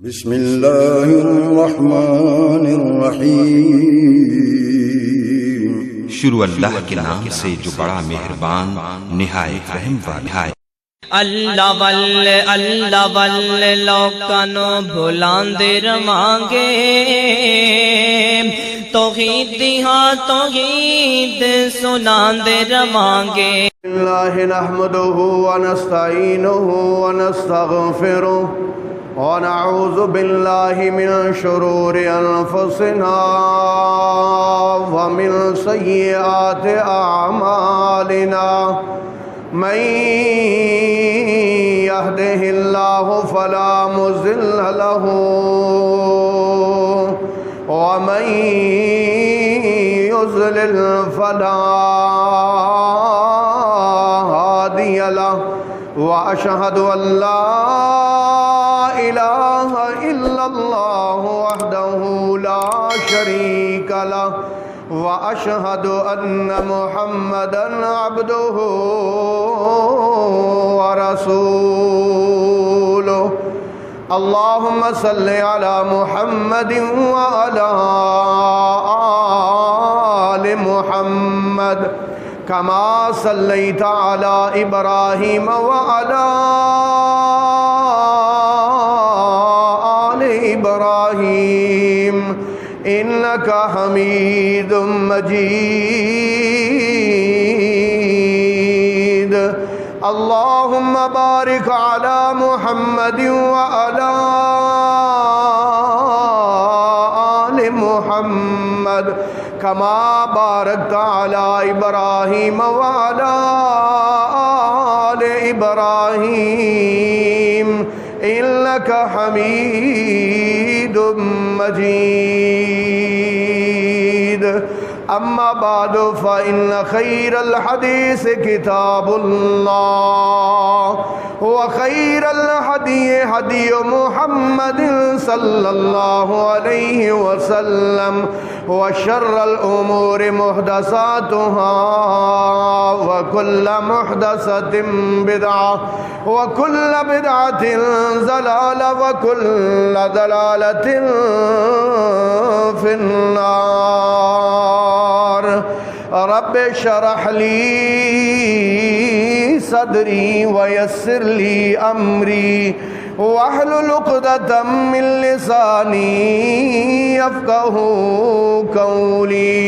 بسم اللہ الرحمن الرحیم۔ شروع اللہ کے نام سے جو بڑا مہربان نہایت رحم والا ہے۔ اللہ واللہ لوکانو بھلاندے رمانگے، توحید دیہاں توحید سناندے رمانگے۔ اللہ نحمدہ ونستعینہ ونستغفرہ ونعوذ باللہ من شرور انفسنا ومن سیئات اعمالنا، من یہدہ اللہ فلا مضل لہ ومن یضلل فلا ہادی لہ، واشہد ان لا الہ الا اللہ وحدہ لا شریک لہ، واشہد ان محمدا عبدہ ورسولہ۔ اللہم صل علی محمد وعلی آل محمد کما صلیت علی ابراہیم وعلی آل ابراہیم انک حمید مجید۔ اللہم بارک علی محمد وعلی آل محمد کما بارکت علی ابراہیم وعلی آل ابراہیم انک حمید مجید۔ اما بعد فإن خیر الحدیث کتاب اللہ وخیر الہدی ہدی محمد صلی اللہ علیہ وسلم وشر الامور محدثاتها وكل محدثة بدعة وكل بدعة ضلالة وكل ضلالة في النار۔ رب اشرح لي صدري ويسر لي أمري واحلل عقدة من لساني يفقهوا قولي۔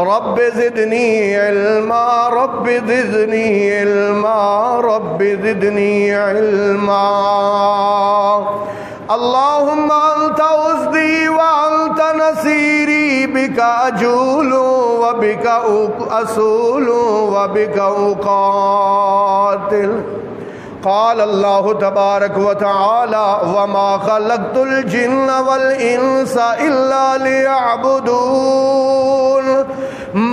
رب زدني علما رب زدني علما رب زدني علما۔ اللهم أنت عزدي وأنت نصيري، بك أجول وبك أسول وبك أقاتل۔ قال اللہ تبارک وتعالی وما خلقت الجن والانس الا ليعبدون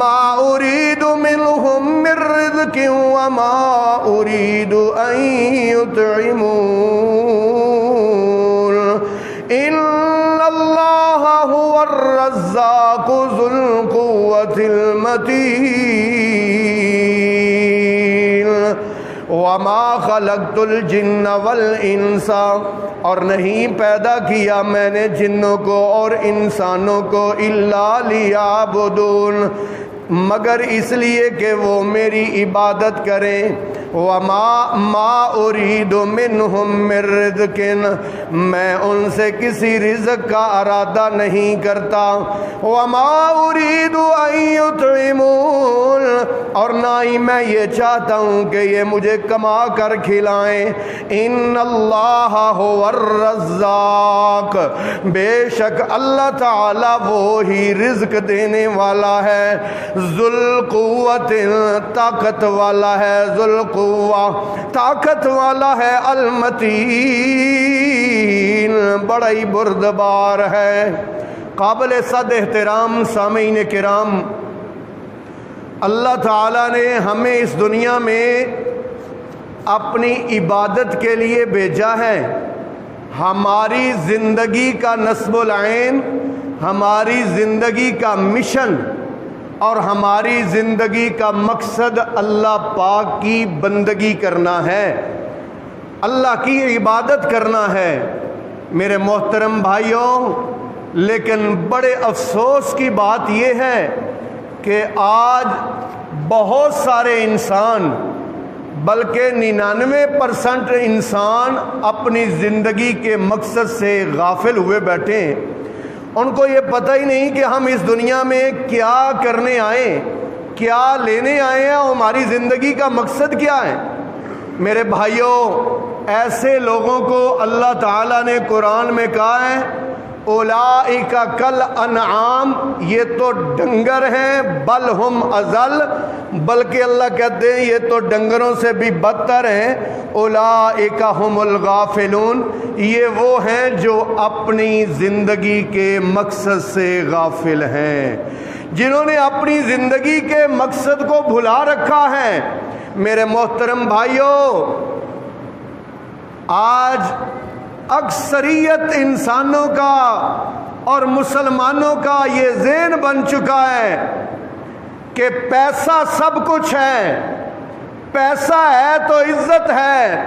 ما اريد منهم من رزق وما اريد ان يطعمون ان اللہ هو الرزاق ذو القوة المتین۔ وما خلقت الجن والانس، اور نہیں پیدا کیا میں نے جنوں کو اور انسانوں کو الا لیعبدون، مگر اس لیے کہ وہ میری عبادت کریں۔ وما اريد منهم من رزق، میں ان سے کسی رزق کا ارادہ نہیں کرتا۔ وما اريد ان يطعمون، اور نہ ہی میں یہ چاہتا ہوں کہ یہ مجھے کما کر کھلائیں۔ ان اللہ هو الرزاق، بے شک اللہ تعالی وہی رزق دینے والا ہے، ذو القوت طاقت والا ہے، ذو القوت طاقت والا ہے، المتین بڑا ہی بردبار ہے۔ قابل صد احترام سامعین کرام، اللہ تعالیٰ نے ہمیں اس دنیا میں اپنی عبادت کے لیے بھیجا ہے۔ ہماری زندگی کا نصب العین، ہماری زندگی کا مشن اور ہماری زندگی کا مقصد اللہ پاک کی بندگی کرنا ہے۔ اللہ کی عبادت کرنا ہے میرے محترم بھائیوں، لیکن بڑے افسوس کی بات یہ ہے کہ آج بہت سارے انسان، بلکہ 99% انسان اپنی زندگی کے مقصد سے غافل ہوئے بیٹھے ہیں۔ ان کو یہ پتہ ہی نہیں کہ ہم اس دنیا میں کیا کرنے آئے، کیا لینے آئے ہیں، اور ہماری زندگی کا مقصد کیا ہے۔ میرے بھائیوں، ایسے لوگوں کو اللہ تعالیٰ نے قرآن میں کہا ہے اولئک کل انعام، یہ تو ڈنگر ہیں، بل ہم اضل، بلکہ اللہ کہتے ہیں یہ تو ڈنگروں سے بھی بدتر ہیں، اولئک ہم الغافلون، یہ وہ ہیں جو اپنی زندگی کے مقصد سے غافل ہیں، جنہوں نے اپنی زندگی کے مقصد کو بھلا رکھا ہے۔ میرے محترم بھائیوں، آج اکثریت انسانوں کا اور مسلمانوں کا یہ ذہن بن چکا ہے کہ پیسہ سب کچھ ہے، پیسہ ہے تو عزت ہے،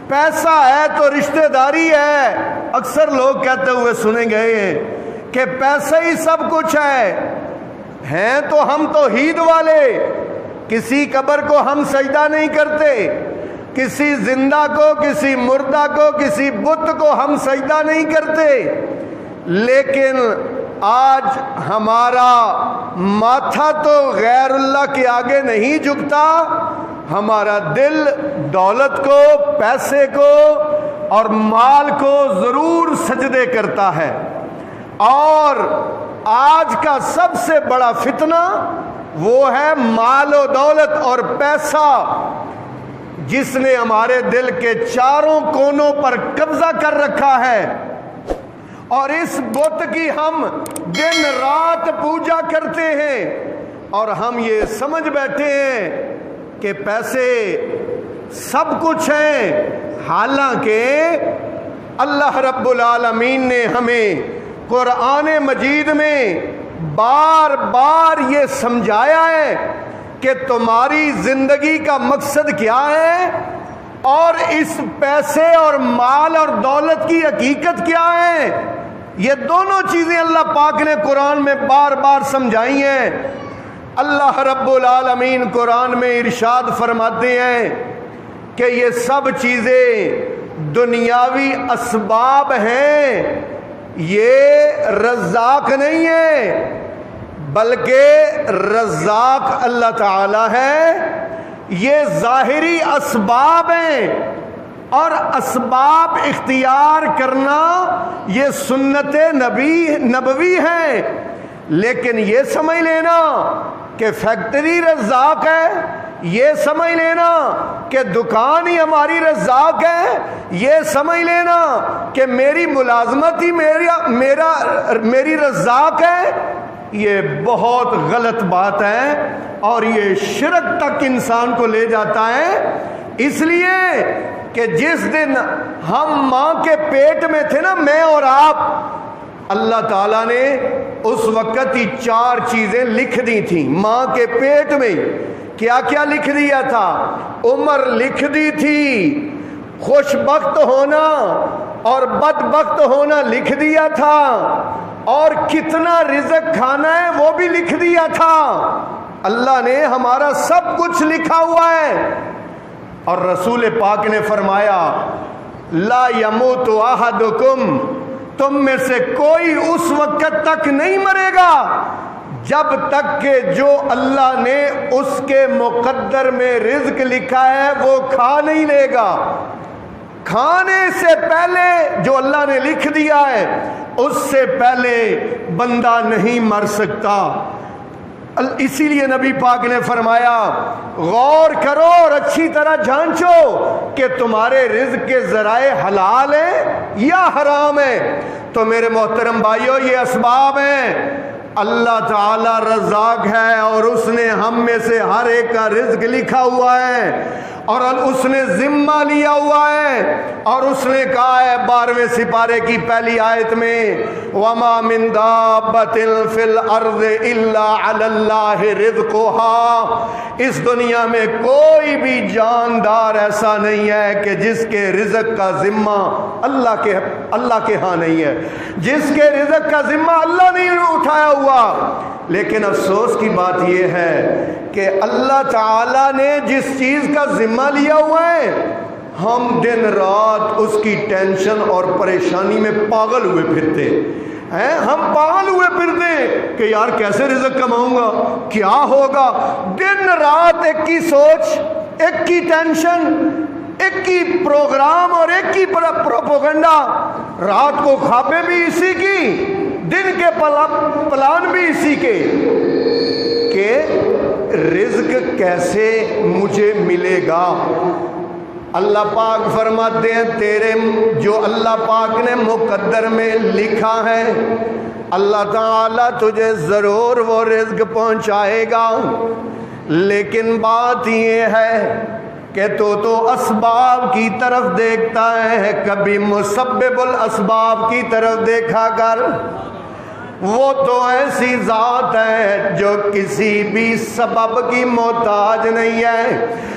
پیسہ ہے تو رشتہ داری ہے۔ اکثر لوگ کہتے ہوئے سنے گئے ہیں کہ پیسہ ہی سب کچھ ہے، ہیں تو ہم توحید والے، کسی قبر کو ہم سجدہ نہیں کرتے، کسی زندہ کو، کسی مردہ کو، کسی بت کو ہم سجدہ نہیں کرتے، لیکن آج ہمارا ماتھا تو غیر اللہ کے آگے نہیں جھکتا، ہمارا دل دولت کو، پیسے کو اور مال کو ضرور سجدے کرتا ہے۔ اور آج کا سب سے بڑا فتنہ وہ ہے مال و دولت اور پیسہ، جس نے ہمارے دل کے چاروں کونوں پر قبضہ کر رکھا ہے، اور اس بت کی ہم دن رات پوجا کرتے ہیں، اور ہم یہ سمجھ بیٹھے ہیں کہ پیسے سب کچھ ہیں، حالانکہ اللہ رب العالمین نے ہمیں قرآن مجید میں بار بار یہ سمجھایا ہے کہ تمہاری زندگی کا مقصد کیا ہے، اور اس پیسے اور مال اور دولت کی حقیقت کیا ہے۔ یہ دونوں چیزیں اللہ پاک نے قرآن میں بار بار سمجھائی ہیں۔ اللہ رب العالمین قرآن میں ارشاد فرماتے ہیں کہ یہ سب چیزیں دنیاوی اسباب ہیں، یہ رزاق نہیں ہے، بلکہ رزاق اللہ تعالی ہے۔ یہ ظاہری اسباب ہیں، اور اسباب اختیار کرنا یہ سنت نبوی ہے، لیکن یہ سمجھ لینا کہ فیکٹری رزاق ہے، یہ سمجھ لینا کہ دکان ہی ہماری رزاق ہے، یہ سمجھ لینا کہ میری ملازمت ہی میری رزاق ہے، یہ بہت غلط بات ہے، اور یہ شرک تک انسان کو لے جاتا ہے۔ اس لیے کہ جس دن ہم ماں کے پیٹ میں تھے نا، میں اور آپ، اللہ تعالیٰ نے اس وقت ہی 4 چیزیں لکھ دی تھیں ماں کے پیٹ میں۔ کیا کیا لکھ دیا تھا؟ عمر لکھ دی تھی، خوش بخت ہونا اور بدبخت ہونا لکھ دیا تھا، اور کتنا رزق کھانا ہے وہ بھی لکھ دیا تھا۔ اللہ نے ہمارا سب کچھ لکھا ہوا ہے، اور رسول پاک نے فرمایا لا یموت احدکم، تم میں سے کوئی اس وقت تک نہیں مرے گا جب تک کہ جو اللہ نے اس کے مقدر میں رزق لکھا ہے وہ کھا نہیں لے گا۔ کھانے سے پہلے جو اللہ نے لکھ دیا ہے اس سے پہلے بندہ نہیں مر سکتا۔ اسی لیے نبی پاک نے فرمایا غور کرو اور اچھی طرح جانچو کہ تمہارے رزق کے ذرائع حلال ہیں یا حرام ہیں۔ تو میرے محترم بھائیو، یہ اسباب ہیں۔ اللہ تعالی رزاق ہے، اور اس نے ہم میں سے ہر ایک کا رزق لکھا ہوا ہے، اور اس نے ذمہ لیا ہوا ہے، اور اس نے کہا ہے 12ویں سپارے کی پہلی آیت میں وَمَا مِن دَابَّةٍ فِي الْأَرْضِ إِلَّا عَلَى اللَّهِ رِزْقُهَا، اس دنیا میں کوئی بھی جاندار ایسا نہیں ہے کہ جس کے رزق کا ذمہ اللہ کے ہاں نہیں ہے، جس کے رزق کا ذمہ اللہ نہیں اٹھایا ہوا۔ لیکن افسوس کی بات یہ ہے کہ اللہ تعالیٰ نے جس چیز کا ذمہ لیا ہوا ہے، ہم دن رات اس کی ٹینشن اور پریشانی میں پاگل ہوئے پھرتے ہیں۔ ہم پاگل ہوئے پھرتے کہ یار کیسے رزق کماؤں گا، کیا ہوگا، دن رات ایک کی سوچ، ایک کی ٹینشن، ایک کی پروگرام اور ایک کی پروپیگنڈا، رات کو خوابیں بھی اسی کی، دن کے پلان بھی اسی کے کہ رزق کیسے مجھے ملے گا۔ اللہ پاک فرماتے ہیں تیرے جو اللہ پاک نے مقدر میں لکھا ہے اللہ تعالیٰ تجھے ضرور وہ رزق پہنچائے گا، لیکن بات یہ ہے کہ تو اسباب کی طرف دیکھتا ہے، کبھی مسبب الاسباب کی طرف دیکھا کر۔ وہ تو ایسی ذات ہے جو کسی بھی سبب کی محتاج نہیں ہے،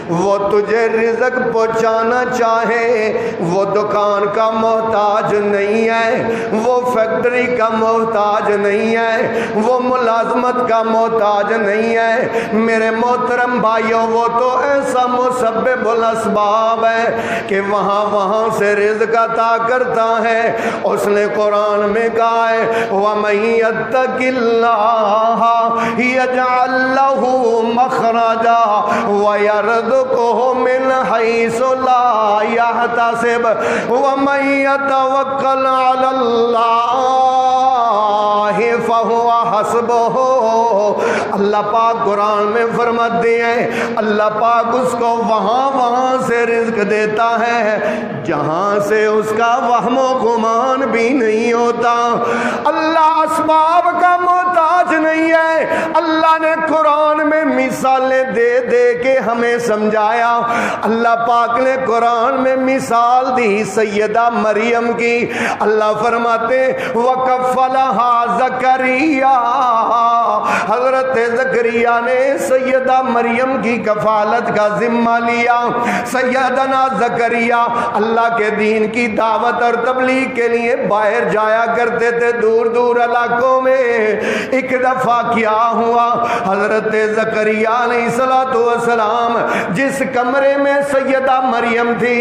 وہ تجھے رزق پہنچانا چاہے وہ دکان کا محتاج نہیں ہے، وہ فیکٹری کا محتاج نہیں ہے، وہ ملازمت کا محتاج نہیں ہے۔ میرے محترم بھائیوں، وہ تو ایسا مسبب الاسباب ہے کہ وہاں سے رزق عطا کرتا ہے۔ اس نے قرآن میں کہا ہے وَمَن يَتَّقِ اللَّهَ يَجْعَل لَّهُ مَخْرَجًا وَيَرْزُقْهُ مِنْ حَيْثُ لَا يَحْتَسِبُ وَمَن يَتَوَكَّلْ عَلَى اللَّهِ فَهُوَ حَسْبُهُ۔ اللہ پاک قرآن میں فرماتے ہیں اللہ پاک اس کو وہاں سے رزق دیتا ہے جہاں سے اس کا وہم و گمان بھی نہیں ہوتا۔ اللہ اسباب کا محتاج نہیں ہے۔ اللہ نے قرآن میں مثالیں دے کے ہمیں سمجھایا۔ اللہ پاک نے قرآن میں مثال دی سیدہ مریم کی۔ اللہ فرماتے وَكَفَّلَهَا زَكَرِيَّا، حضرت زکریا نے سیدہ مریم کی کفالت کا ذمہ لیا۔ سیدنا زکریا اللہ کے دین کی دعوت اور تبلیغ کے لیے باہر جایا کرتے تھے دور دور علاقوں میں۔ ایک دفعہ کیا ہوا، حضرت زکریا علیہ السلام جس کمرے میں سیدہ مریم تھی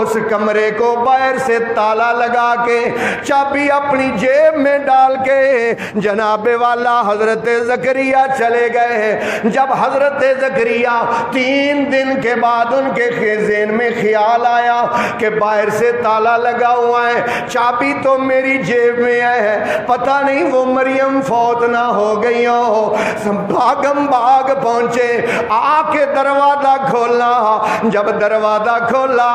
اس کمرے کو باہر سے تالا لگا کے چابی اپنی جیب میں ڈال کے جناب والا حضرت زکریا چلے گئے۔ جب حضرت زکریا 3 دن کے بعد ان کے ذہن میں خیال آیا کہ باہر سے تالا لگا ہوا ہے، چابی تو میری جیب میں ہے، پتہ نہیں وہ مریم فوت نہ ہو گئی ہو۔ بھاگم بھاگ پہنچے، آ کے دروازہ کھولا۔ جب دروازہ کھولا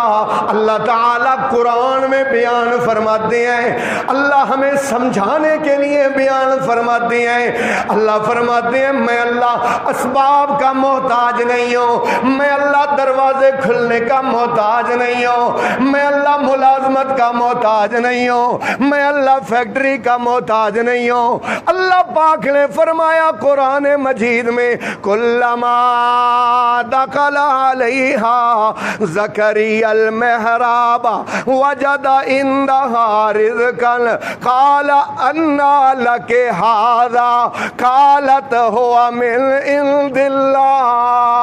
اللہ تعالیٰ قرآن میں بیان فرماتے ہیں، اللہ ہمیں سمجھانے کے لیے بیان فرماتے ہیں۔ اللہ فرماتے ہیں میں اللہ اسباب کا محتاج نہیں ہوں، میں اللہ دروازے کھلنے کا محتاج نہیں ہوں، میں اللہ ملازمت کا محتاج نہیں ہوں، میں اللہ فیکٹری کا محتاج نہیں ہوں۔ اللہ پاک نے فرمایا قرآن مجید میں کلما دخل علیہا زکریا المحراب وجد عندها رزقا قال انا لک ھذا قالت هو من عند اللہ۔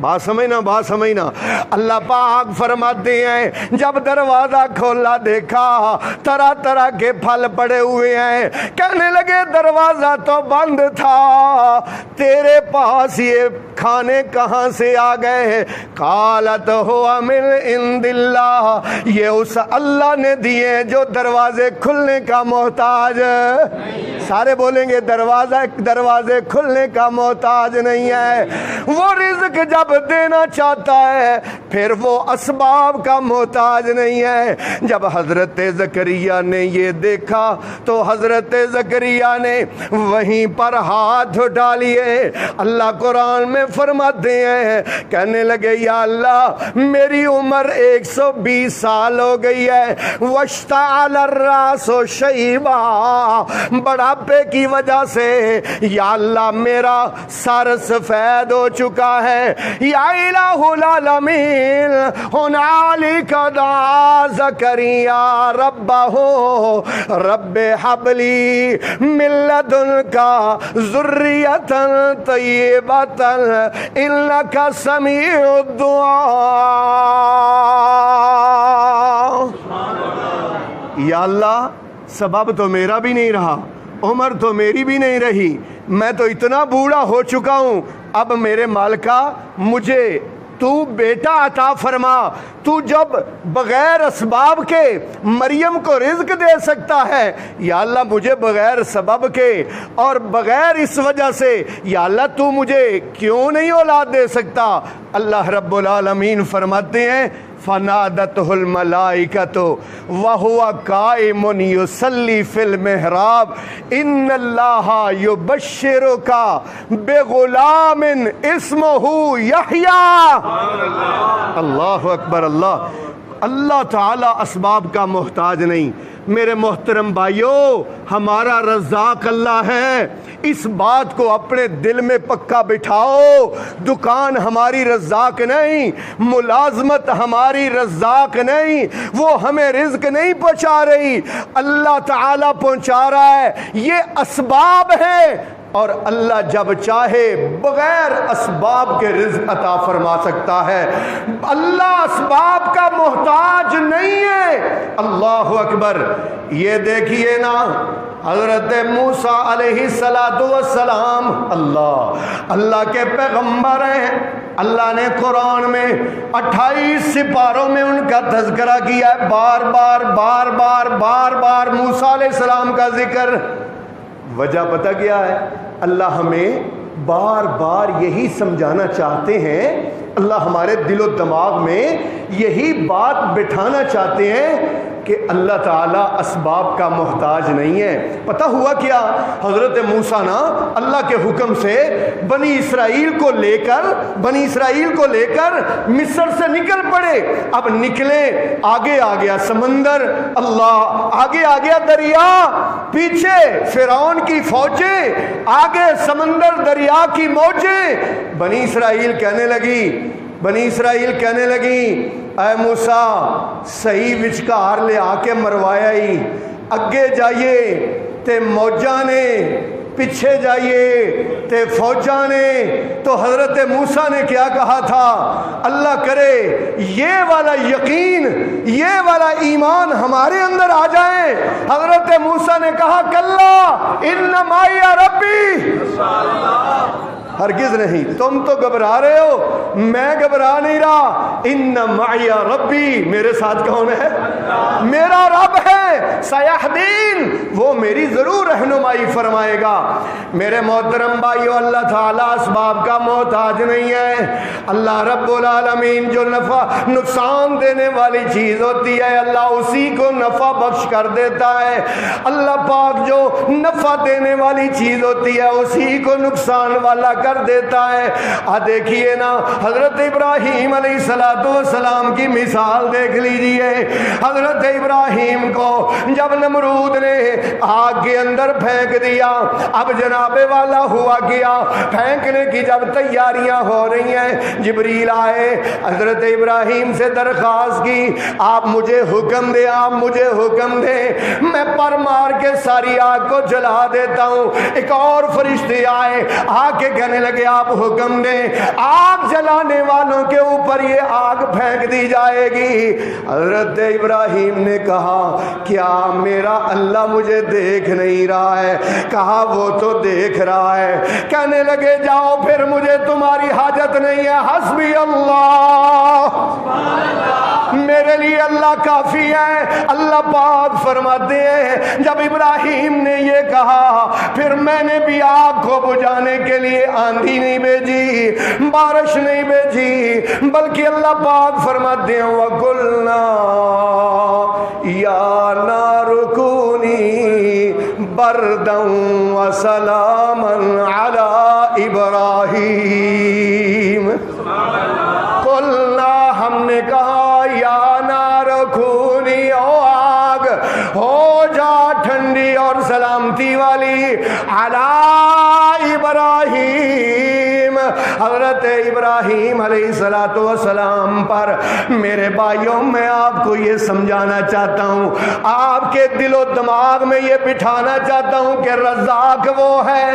بات سمجھنا اللہ پاک فرماتے ہیں جب دروازہ کھولا دیکھا طرح طرح کے پھل پڑے ہوئے ہیں، کہنے لگے دروازہ تو بند تھا، تیرے پاس یہ کھانے کہاں سے آ گئے؟ قالت هو من عند اللہ، یہ اس اللہ نے دیے جو دروازے کھلنے کا محتاج سارے بولیں گے دروازے کھلنے کا محتاج نہیں ہے، وہ رزق جب دینا چاہتا ہے پھر وہ اسباب کا محتاج نہیں ہے۔ جب حضرت زکریا نے یہ دیکھا تو حضرت زکریا نے وہیں پر ہاتھ اٹھا لیے۔ اللہ قرآن میں فرماتے ہیں، کہنے لگے یا اللہ میری عمر 120 سال ہو گئی ہے، واشتعل الراس شیبا، بڑھاپے کی وجہ سے یا اللہ میرا سر سفید ہو چکا ہے۔ یا الہ العالمین ہنالک دعا زکریا ربہ رب حب لی من لدنک ذریۃ طیبۃ انک سمیع الدعاء۔ یا اللہ سبب تو میرا بھی نہیں رہا، عمر تو میری بھی نہیں رہی، میں تو اتنا بوڑھا ہو چکا ہوں، اب میرے مالکا مجھے تو بیٹا عطا فرما۔ تو جب بغیر اسباب کے مریم کو رزق دے سکتا ہے، یا اللہ مجھے بغیر سبب کے اور بغیر اس وجہ سے یا اللہ تو مجھے کیوں نہیں اولاد دے سکتا؟ اللہ رب العالمین فرماتے ہیں فنادته الملائکۃ وہو قائم یصلی فی المحراب ان اللہ یبشرک بغلام اسمہ یحییٰ۔ اللہ اکبر، اللہ تعالی اسباب کا محتاج نہیں۔ میرے محترم بھائیوں، ہمارا رزاق اللہ ہے، اس بات کو اپنے دل میں پکا بٹھاؤ۔ دکان ہماری رزاق نہیں، ملازمت ہماری رزاق نہیں، وہ ہمیں رزق نہیں پہنچا رہی، اللہ تعالیٰ پہنچا رہا ہے۔ یہ اسباب ہے اور اللہ جب چاہے بغیر اسباب کے رزق عطا فرما سکتا ہے۔ اللہ اسباب کا محتاج نہیں ہے۔ اللہ اکبر۔ یہ دیکھیے نا حضرت موسیٰ علیہ السلام اللہ کے پیغمبر ہیں۔ اللہ نے قرآن میں 28 سپاروں میں ان کا تذکرہ کیا ہے، بار بار موسیٰ علیہ السلام کا ذکر۔ وجہ پتہ کیا ہے؟ اللہ ہمیں بار بار یہی سمجھانا چاہتے ہیں، اللہ ہمارے دل و دماغ میں یہی بات بٹھانا چاہتے ہیں کہ اللہ تعالیٰ اسباب کا محتاج نہیں ہے۔ پتہ ہوا کیا؟ حضرت موسیٰ نا اللہ کے حکم سے بنی اسرائیل کو لے کر مصر سے نکل پڑے۔ اب نکلے، آگے آ گیا سمندر، اللہ آگے آ گیا دریا، پیچھے فرعون کی فوجیں، آگے سمندر دریا کی موجیں۔ بنی اسرائیل کہنے لگی اے موسیٰ صحیح وچکار لے آ کے مروایا ہی، اگے جائیے تے موجاں نے، پیچھے جائیے تے فوجاں نے۔ تو حضرت موسیٰ نے کیا کہا تھا؟ اللہ کرے یہ والا یقین، یہ والا ایمان ہمارے اندر آ جائے۔ حضرت موسیٰ نے کہا کلا ان معی ربی، ہرگز نہیں، تم تو گھبرا رہے ہو، میں گھبرا نہیں رہا۔ ان معی ربی، میرے ساتھ کون ہے؟ میرا رب ہے، سیہدین، وہ میری ضرور رہنمائی فرمائے گا۔ میرے محترم بھائیو، اللہ تعالیٰ اسباب کا محتاج نہیں ہے۔ اللہ رب العالمین جو نقصان دینے والی چیز ہوتی ہے، اللہ اسی کو نفع بخش کر دیتا ہے۔ اللہ پاک جو نفع دینے والی چیز ہوتی ہے اسی کو نقصان والا کر دیتا ہے۔ دیکھیے نا حضرت ابراہیم علیہ السلام کی مثال دیکھ لیجئے۔ حضرت ابراہیم کو جب نمرود نے آگ کے اندر پھینک دیا، اب جناب والا ہوا کیا، پھینکنے کی جب تیاریاں ہو رہی ہیں، جبریل آئے، حضرت ابراہیم سے درخواست کی آپ مجھے حکم دیں، آپ مجھے حکم دیں، میں پر مار کے ساری آگ کو جلا دیتا ہوں۔ ایک اور فرشتے آئے، آ کے کہنے لگے آپ حکم دیں، آگ جلانے والوں کے اوپر یہ آگ پھینک دی جائے گی۔ حضرت ابراہیم نے کہا کیا میرا اللہ مجھے دیکھ نہیں رہا ہے؟ کہا وہ تو دیکھ رہا ہے۔ کہنے لگے جاؤ پھر مجھے تمہاری حاجت نہیں ہے، حسبی اللہ، میرے لیے اللہ کافی ہے۔ اللہ پاک فرماتے ہیں جب ابراہیم نے یہ کہا پھر میں نے بھی آگ کو بجھانے کے لیے آندھی نہیں بھیجی، بارش نہیں بھیجی، بلکہ اللہ پاک فرماتے ہیں وَقُلْنَا يَا نَارُ كُونِي بَرْدًا وَسَلَامًا عَلَىٰ إِبْرَاهِيمَ۔ قُلْنَا ہم نے کہا یا نار کونی او آگ ہو جا ٹھنڈی اور سلامتی والی علی ابراہیم، حضرت ابراہیم علیہ السلام پر۔ میرے بھائیوں میں آپ کو یہ سمجھانا چاہتا ہوں، آپ کے دل و دماغ میں یہ بٹھانا چاہتا ہوں کہ رزاق وہ ہے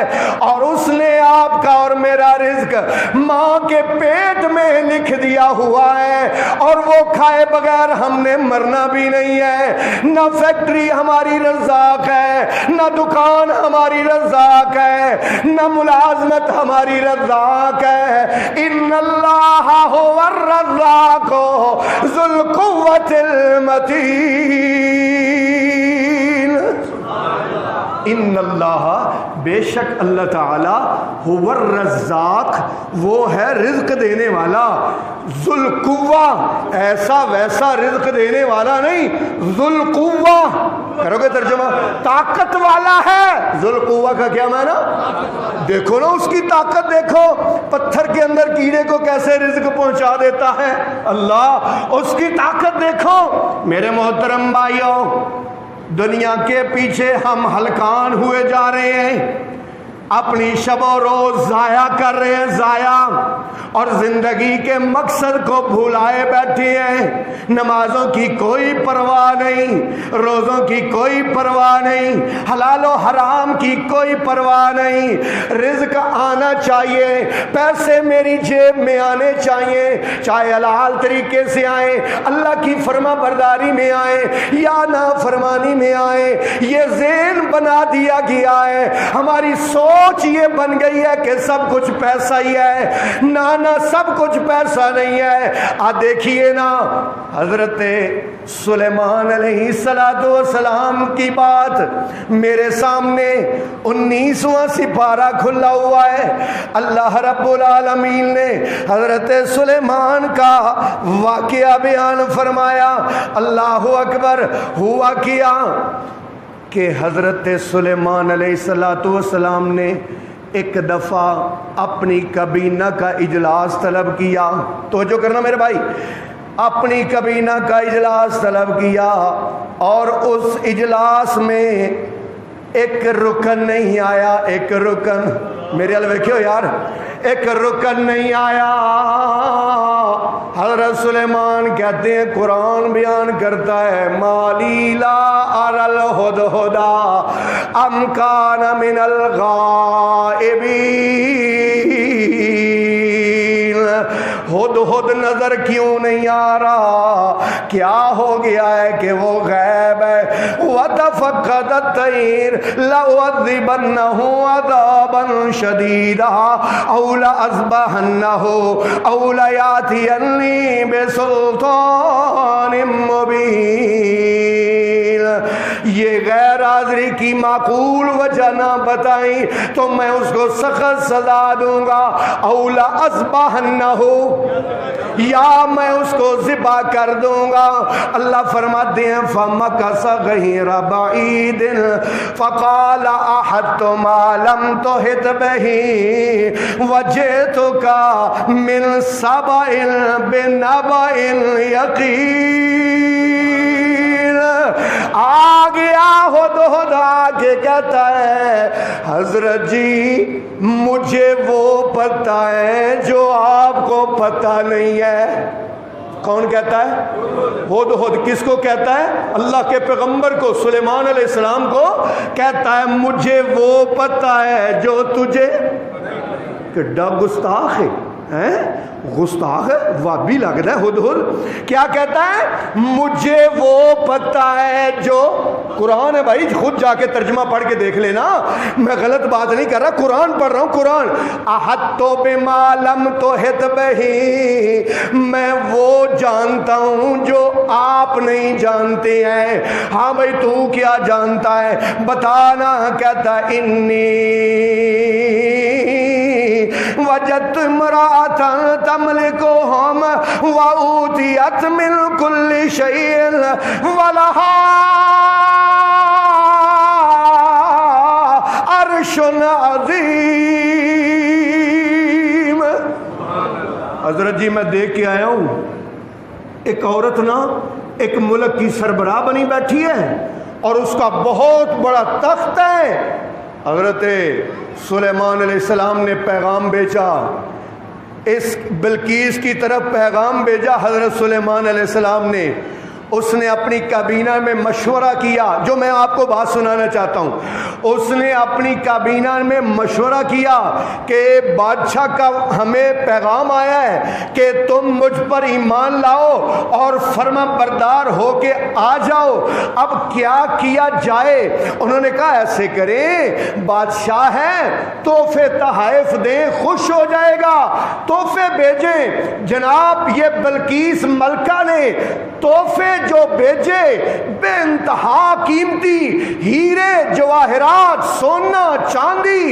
اور اس نے آپ کا اور میرا رزق ماں کے پیٹ میں لکھ دیا ہوا ہے، اور وہ کھائے بغیر ہم نے مرنا بھی نہیں ہے۔ نہ فیکٹری ہماری رزاق ہے، نہ دکان ہماری رزاق ہے، نہ ملازمت ہماری رزاق ہے۔ ان اللہ هو الرزاق ذو القوة المتین۔ ان اللہ بے شک اللہ تعالی هو الرزاق وہ ہے رزق دینے والا، ذو القوہ ایسا ویسا رزق دینے والا نہیں، ذو القوہ کرو گے ترجمہ طاقت والا ہے۔ ذو القوہ کا کیا معنی؟ دیکھو نا اس کی طاقت، دیکھو پتھر کے اندر کیڑے کو کیسے رزق پہنچا دیتا ہے اللہ، اس کی طاقت دیکھو۔ میرے محترم بھائیوں، دنیا کے پیچھے ہم ہلکان ہوئے جا رہے ہیں، اپنی شب و روز ضائع کر رہے ہیں، ضائع، اور زندگی کے مقصد کو بھولائے بیٹھے ہیں۔ نمازوں کی کوئی پرواہ نہیں، روزوں کی کوئی پرواہ نہیں، حلال و حرام کی کوئی پرواہ نہیں۔ رزق آنا چاہیے، پیسے میری جیب میں آنے چاہیے، چاہے حلال طریقے سے آئیں، اللہ کی فرما برداری میں آئیں یا نافرمانی میں آئیں۔ یہ ذہن بنا دیا گیا ہے، ہماری سوچ یہ بن گئی ہے کہ سب کچھ پیسہ ہی ہے۔ نہ سب کچھ پیسہ نہیں ہے۔ دیکھیے نا حضرت سلیمان علیہ السلام کی بات میرے سامنے 19واں سپارہ کھلا ہوا ہے۔ اللہ رب العالمین نے حضرت سلیمان کا واقعہ بیان فرمایا۔ اللہ اکبر۔ ہوا کیا کہ حضرت سلیمان علیہ السلام نے ایک دفعہ اپنی کابینہ کا اجلاس طلب کیا۔ توجہ کرنا میرے بھائی، اپنی کابینہ کا اجلاس طلب کیا، اور اس اجلاس میں ایک رکن نہیں آیا، ایک رکن، میرے حال دیکھو یار، ایک رکن نہیں آیا۔ حضرت سلیمان کہتے ہیں، قرآن بیان کرتا ہے مالی لا اری الہدہد ام کان من الغائبین۔ ہدہد نظر کیوں نہیں آ رہا؟ کیا ہو گیا ہے کہ وہ غائب ہے؟ وَتَفَقَّدَ الطَّيْرَ لَأُعَذِّبَنَّهُ عَذَابًا شَدِيدًا أَوْ لَأَذْبَحَنَّهُ أَوْ لَيَأْتِيَنِّي بِسُلْطَانٍ مُّبِينٍ۔ یہ غیر حاضری کی معقول وجہ نہ بتائیں تو میں اس کو سخت سزا دوں گا، أَوْ لَأَذْبَحَنَّهُ، یا میں اس کو ذبح کر دوں گا۔ اللہ فرماتے ہیں فَمَكَثَ غَيْرَ بَعِيدٍ فَقَالَ أَحَطْتُ مَا لَمْ تُحِطْ بِهِ وَجِئْتُكَ مِنْ سَبَإٍ بِنَبَإٍ يَقِينٍ۔ آ گیا ہدہد، آگے کہتا ہے حضرت جی مجھے وہ پتہ ہے جو آپ کو پتہ نہیں ہے۔ کون کہتا ہے؟ ہدہد کس کو کہتا ہے؟ اللہ کے پیغمبر کو، سلیمان علیہ السلام کو کہتا ہے مجھے وہ پتہ ہے جو تجھے، کہ ڈا گستاخ ہے گستاخ وابی لگتا ہے ہدہد. کیا کہتا ہے؟ مجھے وہ پتہ ہے جو قرآن ہے بھائی، خود جا کے ترجمہ پڑھ کے دیکھ لینا، میں غلط بات نہیں کر رہا، قرآن پڑھ رہا ہوں. قرآن احط بما لم تحط بہ، میں وہ جانتا ہوں جو آپ نہیں جانتے ہیں. ہاں بھائی تو کیا جانتا ہے بتانا. کہتا انی وجدت امرأة تملكهم وأوتيت من كل شيء ولها عرش عظیم. حضرت جی میں دیکھ کے آیا ہوں، ایک عورت نا ایک ملک کی سربراہ بنی بیٹھی ہے اور اس کا بہت بڑا تخت ہے. حضرت سلیمان علیہ السلام نے پیغام بھیجا، اس بلقیس کی طرف پیغام بھیجا. حضرت سلیمان علیہ السلام نے، اس نے اپنی کابینہ میں مشورہ کیا. جو میں آپ کو بات سنانا چاہتا ہوں، اس نے اپنی کابینہ میں مشورہ کیا کہ بادشاہ کا ہمیں پیغام آیا ہے کہ تم مجھ پر ایمان لاؤ اور فرما بردار ہو کے آ جاؤ، اب کیا کیا جائے؟ انہوں نے کہا ایسے کریں، بادشاہ ہے تحفے تحائف دیں، خوش ہو جائے گا، تحفے بھیجیں. جناب یہ بلقیس ملکہ نے تحفے جو بھیجے بے انتہا قیمتی، ہیرے جواہرات، سونا چاندی،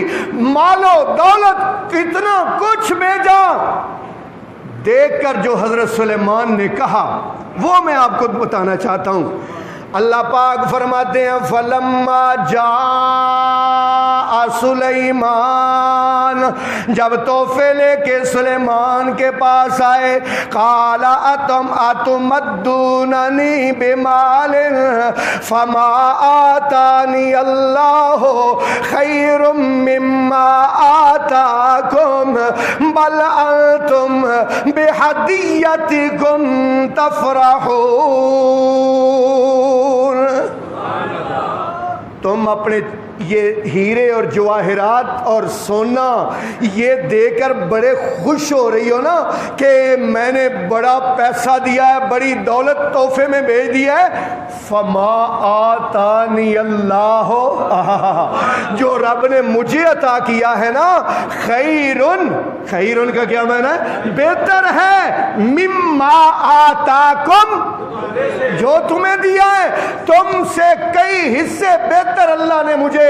مال و دولت، کتنا کچھ بھیجا. دیکھ کر جو حضرت سلیمان نے کہا وہ میں آپ کو بتانا چاہتا ہوں. اللہ پاک فرماتے ہیں فلما جاء سلیمان، جب تحفے لے کے سلیمان کے پاس آئے، قال اتمدوننی بمال فما آتانی اللہ خیر مما آتاکم بل انتم بہدیتکم تفرحون. تم اپنے یہ ہیرے اور جواہرات اور سونا یہ دے کر بڑے خوش ہو رہی ہو نا کہ میں نے بڑا پیسہ دیا ہے، بڑی دولت تحفے میں بھیج دی ہے. فما آتانی اللہ، جو رب نے مجھے عطا کیا ہے نا، خیرن، خیرن کا کیا معنی ہے؟ بہتر ہے، مما آتاکم، جو تمہیں دیا ہے تم سے کئی حصے بہتر اللہ نے مجھے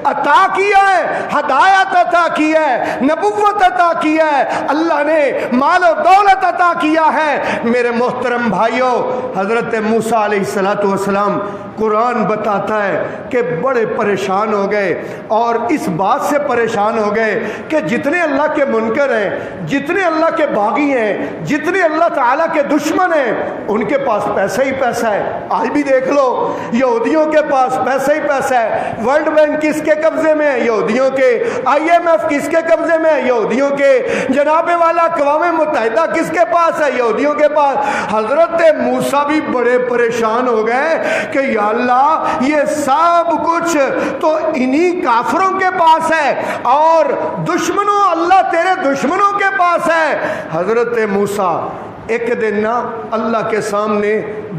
عطا کیا ہے، ہدایت عطا کی ہے، نبوت عطا کی ہے، اللہ نے مال و دولت عطا کیا ہے. میرے محترم بھائیوں، حضرت موسیٰ علیہ السلام قرآن بتاتا ہے کہ بڑے پریشان ہو گئے، اور اس بات سے پریشان ہو گئے کہ جتنے اللہ کے منکر ہیں، جتنے اللہ کے باغی ہیں، جتنے اللہ تعالیٰ کے دشمن ہیں، ان کے پاس پیسہ ہی پیسہ ہے. آج بھی دیکھ لو، یہودیوں کے پاس پیسہ ہی پیسہ ہے. ورلڈ بینک کس کے قبضے میں ہے؟ یہودیوں کے. IMF کس کے قبضے میں ہے؟ یہودیوں کے. جناب والا اقوام متحدہ کس کے پاس ہے؟ یہودیوں کے پاس. حضرت موسیٰ بھی بڑے پریشان ہو گئے کہ یا اللہ یہ سب کچھ تو انہی کافروں کے پاس ہے، اور دشمنوں، اللہ تیرے دشمنوں کے پاس ہے. حضرت موسیٰ ایک دن نا اللہ کے سامنے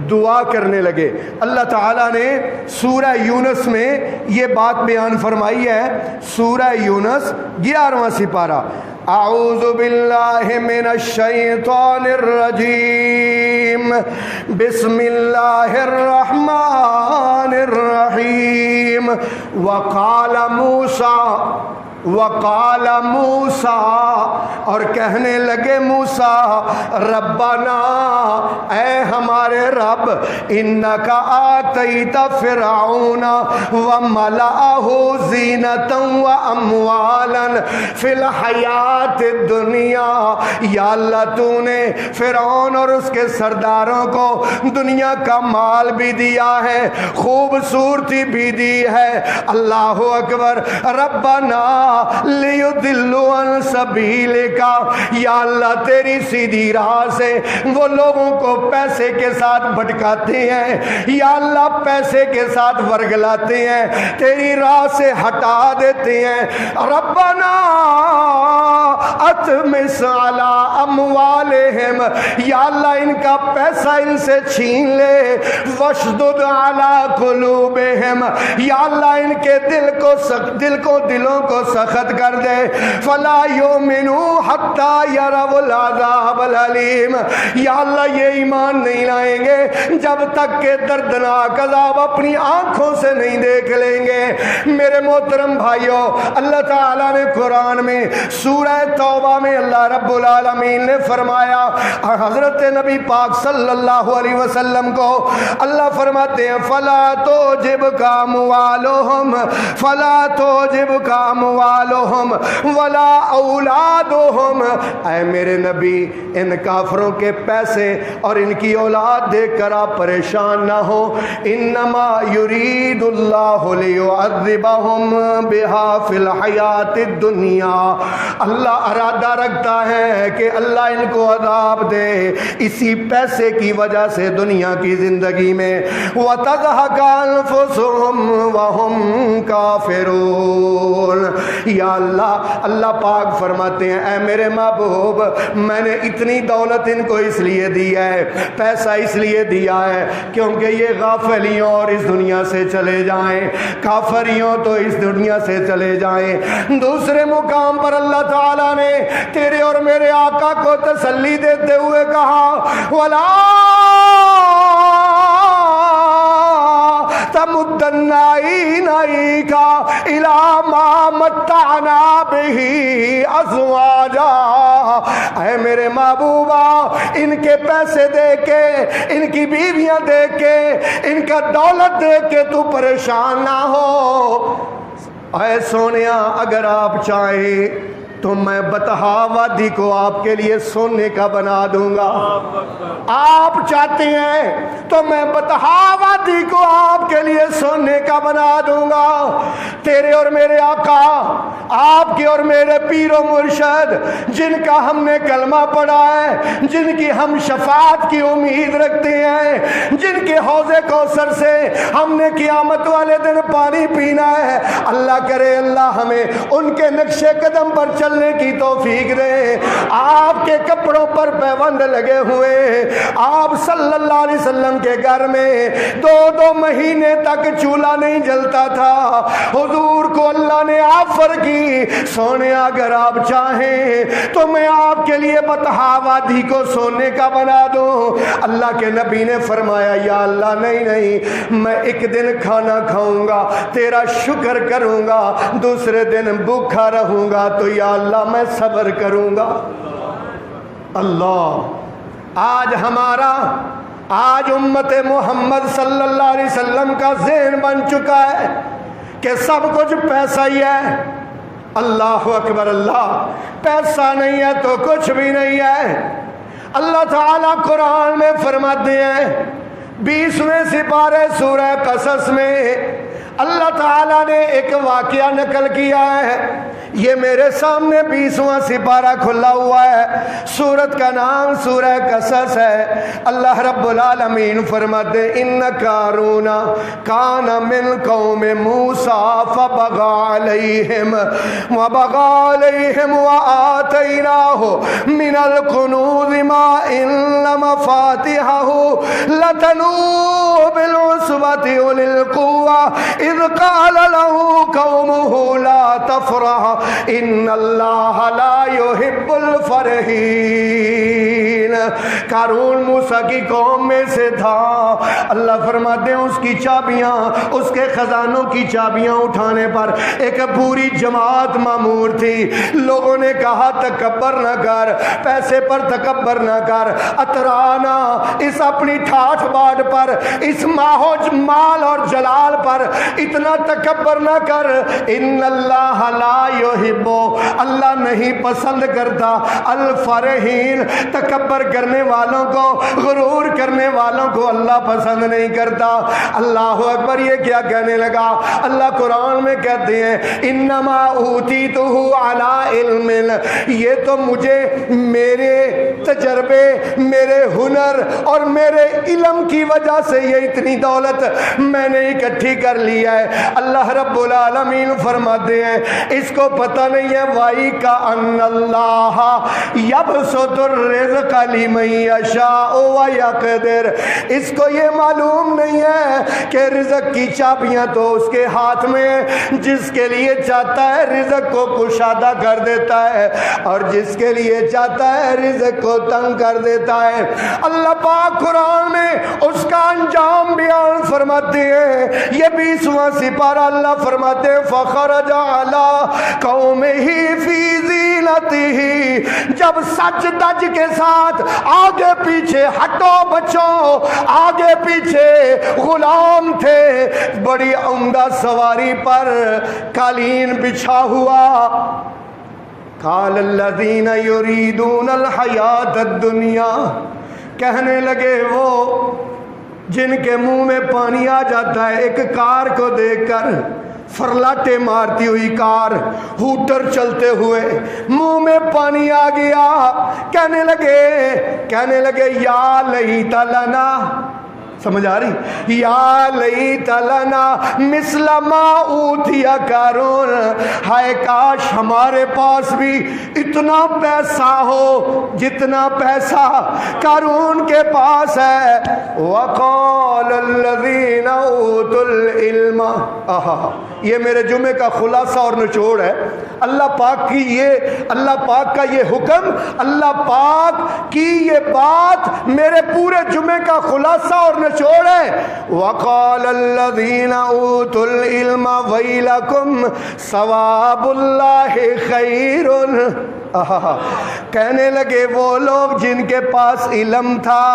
دعا کرنے لگے. اللہ تعالیٰ نے سورہ یونس میں یہ بات بیان فرمائی ہے. سورہ یونس 11واں سپارہ. اعوذ باللہ من الشیطان الرجیم، بسم اللہ الرحمن الرحیم. وقال موسیٰ، اور کہنے لگے موسیٰ، ربنا، اے ہمارے رب، انکا آتیت فرعون وملأہ زینتا واموالا فی الحیات الدنیا. یا اللہ تو نے فرعون اور اس کے سرداروں کو دنیا کا مال بھی دیا ہے، خوبصورتی بھی دی ہے. اللہ اکبر. ربنا لیضلوا عن سبیلک، یا اللہ تیری سیدھی راہ سے وہ لوگوں کو پیسے کے ساتھ بھٹکاتے ہیں، یا اللہ پیسے کے ساتھ ورگلاتے ہیں، تیری راہ سے ہٹا دیتے ہیں۔ ربنا اطمس علی اموالہم، یا اللہ ان کا پیسہ ان سے چھین لے، واشدد علی قلوبہم، یا اللہ ان کے دلوں کو سخت کر دے، فلا یؤمنوا حتی یروا العذاب العلیم، یا اللہ یہ ایمان نہیں لائیں گے جب تک کہ دردناک عذاب اپنی آنکھوں سے نہیں دیکھ لیں گے۔ میرے محترم بھائیوں، اللہ تعالیٰ نے قرآن میں سورہ توبہ میں اللہ رب العالمین نے فرمایا، حضرت نبی پاک صلی اللہ علیہ وسلم کو اللہ فرماتے ہیں فلا تعجبک اموالہم فلا تعجبک اموالہم ولا اولادہم، اے میرے نبی ان کافروں کے پیسے اور ان کی اولاد دیکھ کر آپ پریشان نہ ہو، انما یرید اللہ لیعذبہم بہا فی الحیات الدنیا، اللہ ارادہ رکھتا ہے کہ اللہ ان کو عذاب دے اسی پیسے کی وجہ سے دنیا کی زندگی میں، وَتَضْحَكَ أَنفُسُهُمْ وَهُمْ كَافِرُونَ، یا اللہ پاک فرماتے ہیں اے میرے محبوب میں نے اتنی دولت ان کو اس لیے دی ہے، پیسہ اس لیے دیا ہے کیونکہ یہ غافلیوں اور اس دنیا سے چلے جائیں، کافریوں تو اس دنیا سے چلے جائیں۔ دوسرے مقام پر اللہ تعالیٰ نے تیرے اور میرے آقا کو تسلی دیتے ہوئے کہا وَلَا تَمُدَّنَّ عَيْنَيْكَ إِلَىٰ مَا مَتَّعْنَا بِهِ أَزْوَاجًا، اے میرے محبوبہ ان کے پیسے دیکھ کے، ان کی بیویاں دیکھ کے، ان کا دولت دیکھ کے تو پریشان نہ ہو۔ اے سونیا اگر آپ چاہیں تو میں بطحا وادی کو آپ کے لیے سونے کا بنا دوں گا، آپ چاہتے ہیں تو میں بطحا وادی کو آپ کے لیے سونے کا بنا دوں گا۔ تیرے اور میرے آقا، آپ کے اور میرے پیر و مرشد جن کا ہم نے کلمہ پڑھا ہے، جن کی ہم شفاعت کی امید رکھتے ہیں، جن کے حوض کوثر سے ہم نے قیامت والے دن پانی پینا ہے، اللہ کرے اللہ ہمیں ان کے نقش قدم پر چلنے کی توفیق دے۔ آپ کے کپڑوں پر پیوند لگے ہوئے، آپ صلی اللہ علیہ وسلم کے گھر میں 2 مہینے تک چولہا نہیں جلتا تھا، حضور کو اللہ نے آفر کی سونے اگر آپ چاہیں تو میں آپ کے لیے بطحا وادی کو سونے کا بنا دوں۔ اللہ کے نبی نے فرمایا یا اللہ نہیں، میں ایک دن کھانا کھاؤں گا، تیرا شکر کروں گا، دوسرے دن بھوکا رہوں گا تو یا اللہ میں صبر کروں گا۔ اللہ آج امت محمد صلی اللہ علیہ وسلم کا ذہن بن چکا ہے کہ سب کچھ پیسہ ہی ہے۔ اللہ اکبر، اللہ پیسہ نہیں ہے تو کچھ بھی نہیں ہے۔ اللہ تعالیٰ قرآن میں فرماتے ہیں 20ویں سپارے سورہ قصص میں اللہ تعالیٰ نے ایک واقعہ نقل کیا ہے، یہ میرے سامنے 20واں سپارہ کھلا ہوا ہے، سورت کا نام سورہ قصص ہے۔ اللہ رب العالمین فرماتے ان قارون کان من قوم موسیٰ فبغى علیہم وآتیناہ من الکنوز ما ان مفاتحہ لتنوء بالعصبۃ اولي القوة اذ قال له قومه لا تفرح ان اللہ لا يحب الفرحین۔ قارون موسیٰ کی قوم میں سے تھا، اللہ فرماتے ہیں اس کی چابیاں، اس کے خزانوں کی چابیاں اٹھانے پر ایک پوری جماعت مامور تھی۔ لوگوں نے کہا تکبر نہ کر، پیسے پر تکبر نہ کر، اترانا اس اپنی ٹھاٹھ باٹ پر، اس مال اور جلال پر اتنا تکبر نہ کر، ان اللہ لا یحب، اللہ نہیں پسند کرتا الفرحین، تکبر کرنے والوں کو، غرور کرنے والوں کو اللہ پسند نہیں کرتا۔ اللہ اکبر، یہ کیا کہنے لگا؟ اللہ قرآن میں کہتے ہیں انما اوتیتہ علی علم، یہ تو مجھے میرے تجربے، میرے ہنر اور میرے علم کی وجہ سے یہ اتنی دولت میں نے اکٹھی کر لی ہے۔ اللہ رب العالمین فرماتے ہیں اس کو پتہ نہیں ہے وائی کا ان اللہ یبسط الرزق لمن یشاء ویقدر، اس کو یہ معلوم نہیں ہے کہ رزق کی چابیاں تو اس کے ہاتھ میں، جس کے لیے چاہتا ہے رزق کو کشادہ کر دیتا ہے اور جس کے لیے چاہتا ہے رزق کو تنگ کر دیتا ہے۔ اللہ پاک قرآن میں اس کا انجام بیان فرماتے ہیں۔ یہ 20واں سپارہ اللہ فرماتے ہیں فخرج علی قومہ فی زینتہ، جب سج دج کے ساتھ آگے پیچھے ہٹو بچو، آگے پیچھے غلام تھے، بڑی عمدہ سواری پر قالین بچھا ہوا۔ قال الذین یریدون الحیاۃ الدنیا، کہنے لگے وہ جن کے منہ میں پانی آ جاتا ہے ایک کار کو دیکھ کر، فرلاٹے مارتی ہوئی کار، ہوٹر چلتے ہوئے، منہ میں پانی آ گیا، کہنے لگے یا لیت لنا، سمجھ آ رہی؟ یا لیت لنا مثل ما اوتی قارون، ہائے کاش ہمارے پاس بھی اتنا پیسہ ہو جتنا پیسہ قارون کے پاس ہے۔ وقال الذین اوتوا العلم، یہ میرے جمعے کا خلاصہ اور نچوڑ ہے۔ اللہ پاک کا یہ حکم، اللہ پاک کی یہ بات میرے پورے جمعے کا خلاصہ اور نچوڑ ہے۔ وقال الذین اوتوا العلم ویلکم ثواب اللہ خیر، کہنے لگے وہ لوگ جن کے پاس علم تھا،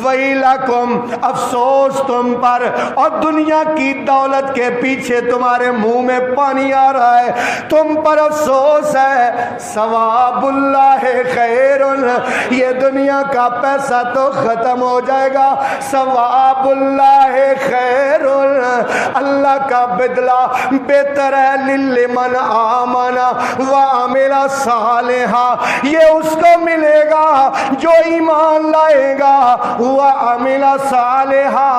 ویلکم افسوس تم پر، اور دنیا کی دولت کے پیچھے تمہارے منہ میں پانی آ رہا ہے، تم پر افسوس ہے۔ ثواب اللہ خیر، یہ دنیا کا پیسہ تو ختم ہو جائے گا، ثواب اللہ خیر، اللہ کا بدلہ بہتر ہے، لمن آمن وعمل صالحا، یہ اس کو ملے گا جو ایمان لائے گا، وعمل صالحا،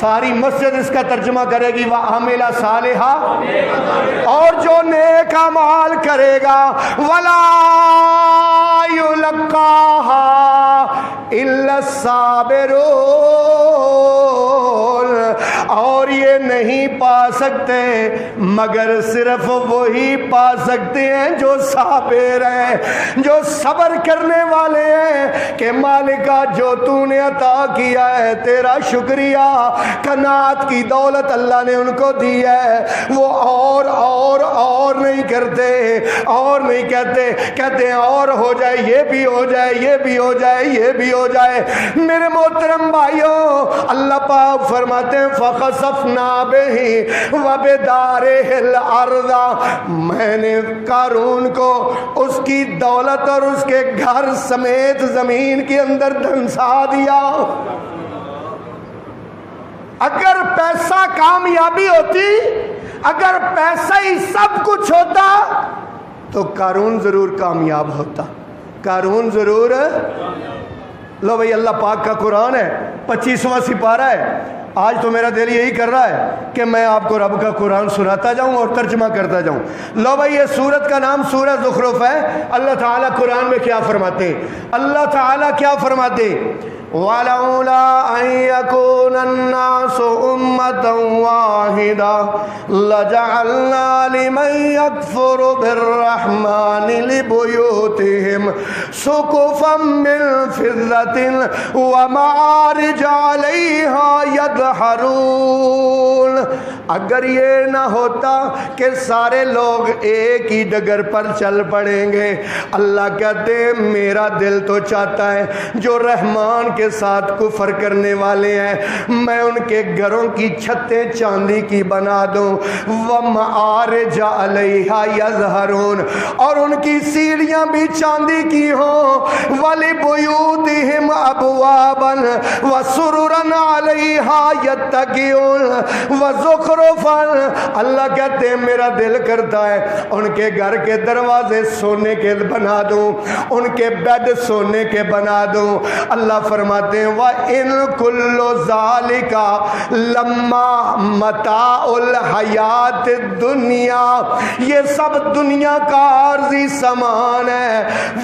ساری مسجد اس کا ترجمہ کرے گی وعمل صالحا، اور جو نیک اعمال کرے گا، ولا یلقاہا الا الصابرون، اور یہ نہیں پا سکتے مگر صرف وہی پا سکتے ہیں جو صابر ہیں، جو صبر کرنے والے ہیں کہ مالکا جو تو نے عطا کیا ہے تیرا شکریہ، قناعت کی دولت اللہ نے ان کو دی ہے، وہ اور نہیں کرتے، اور نہیں کہتے ہیں اور ہو جائے، یہ بھی ہو جائے، یہ بھی ہو جائے، یہ بھی ہو جائے۔ میرے محترم بھائیوں، اللہ پاک فرماتے ہیں فَخَسَفْنَا بِهِ وَبِدَارِهِ الْأَرْضَ، میں نے قارون کو اس کی دولت اور اس کے گھر سمیت زمین کے اندر دھنسا دیا۔ اگر پیسہ کامیابی ہوتی، اگر پیسہ ہی سب کچھ ہوتا تو قارون ضرور کامیاب ہوتا، قارون ضرور۔ لو بھئی اللہ پاک کا قرآن ہے، 25واں سپارہ ہے۔ آج تو میرا دل یہی کر رہا ہے کہ میں آپ کو رب کا قرآن سناتا جاؤں اور ترجمہ کرتا جاؤں۔ لو بھئی یہ سورت کا نام سورہ زخرف ہے۔ اللہ تعالیٰ قرآن میں کیا فرماتے ہیں؟ اللہ تعالیٰ کیا فرماتے ہیں؟ وَلَوْلَا أَن يَكُونَ النَّاسُ أُمَّةً وَاحِدَةً لَجَعَلْنَا لِمَن يَكْفُرُ بِالرَّحْمَنِ لِبُيُوتِهِمْ سُقُفًا مِّن فِضَّةٍ وَمَعَارِجَ عَلَيْهَا يَظْهَرُونَ۔ اگر یہ نہ ہوتا کہ سارے لوگ ایک ہی ڈگر پر چل پڑیں گے، اللہ کہتے ہیں میرا دل تو چاہتا ہے جو رحمان کے ساتھ کفر کرنے والے ہیں میں ان کے گھروں کی چھتیں چاندی کی بنا دوں، وَمَعَارِجَ عَلَيْهَا يَظْهَرُونَ، اور ان کی سیڑھیاں بھی چاندی کی ہوں، وَلِبُيُوتِهِمْ أَبْوَابًا وَسُرُرًا عَلَيْهَا يَتَّكِئُونَ وَزُخْرُفًا، اللہ کہتے ہیں میرا دل کرتا ہے ان کے گھر کے دروازے سونے کے بنا دوں، ان کے بیڈ سونے کے بنا دوں۔ اللہ فرماتے ہیں وَإِن كُلُّ ذَلِكَ لَمَّا مَتَاعُ الْحَيَاةِ الدُّنْيَا، یہ سب دنیا کا عارضی سامان ہے،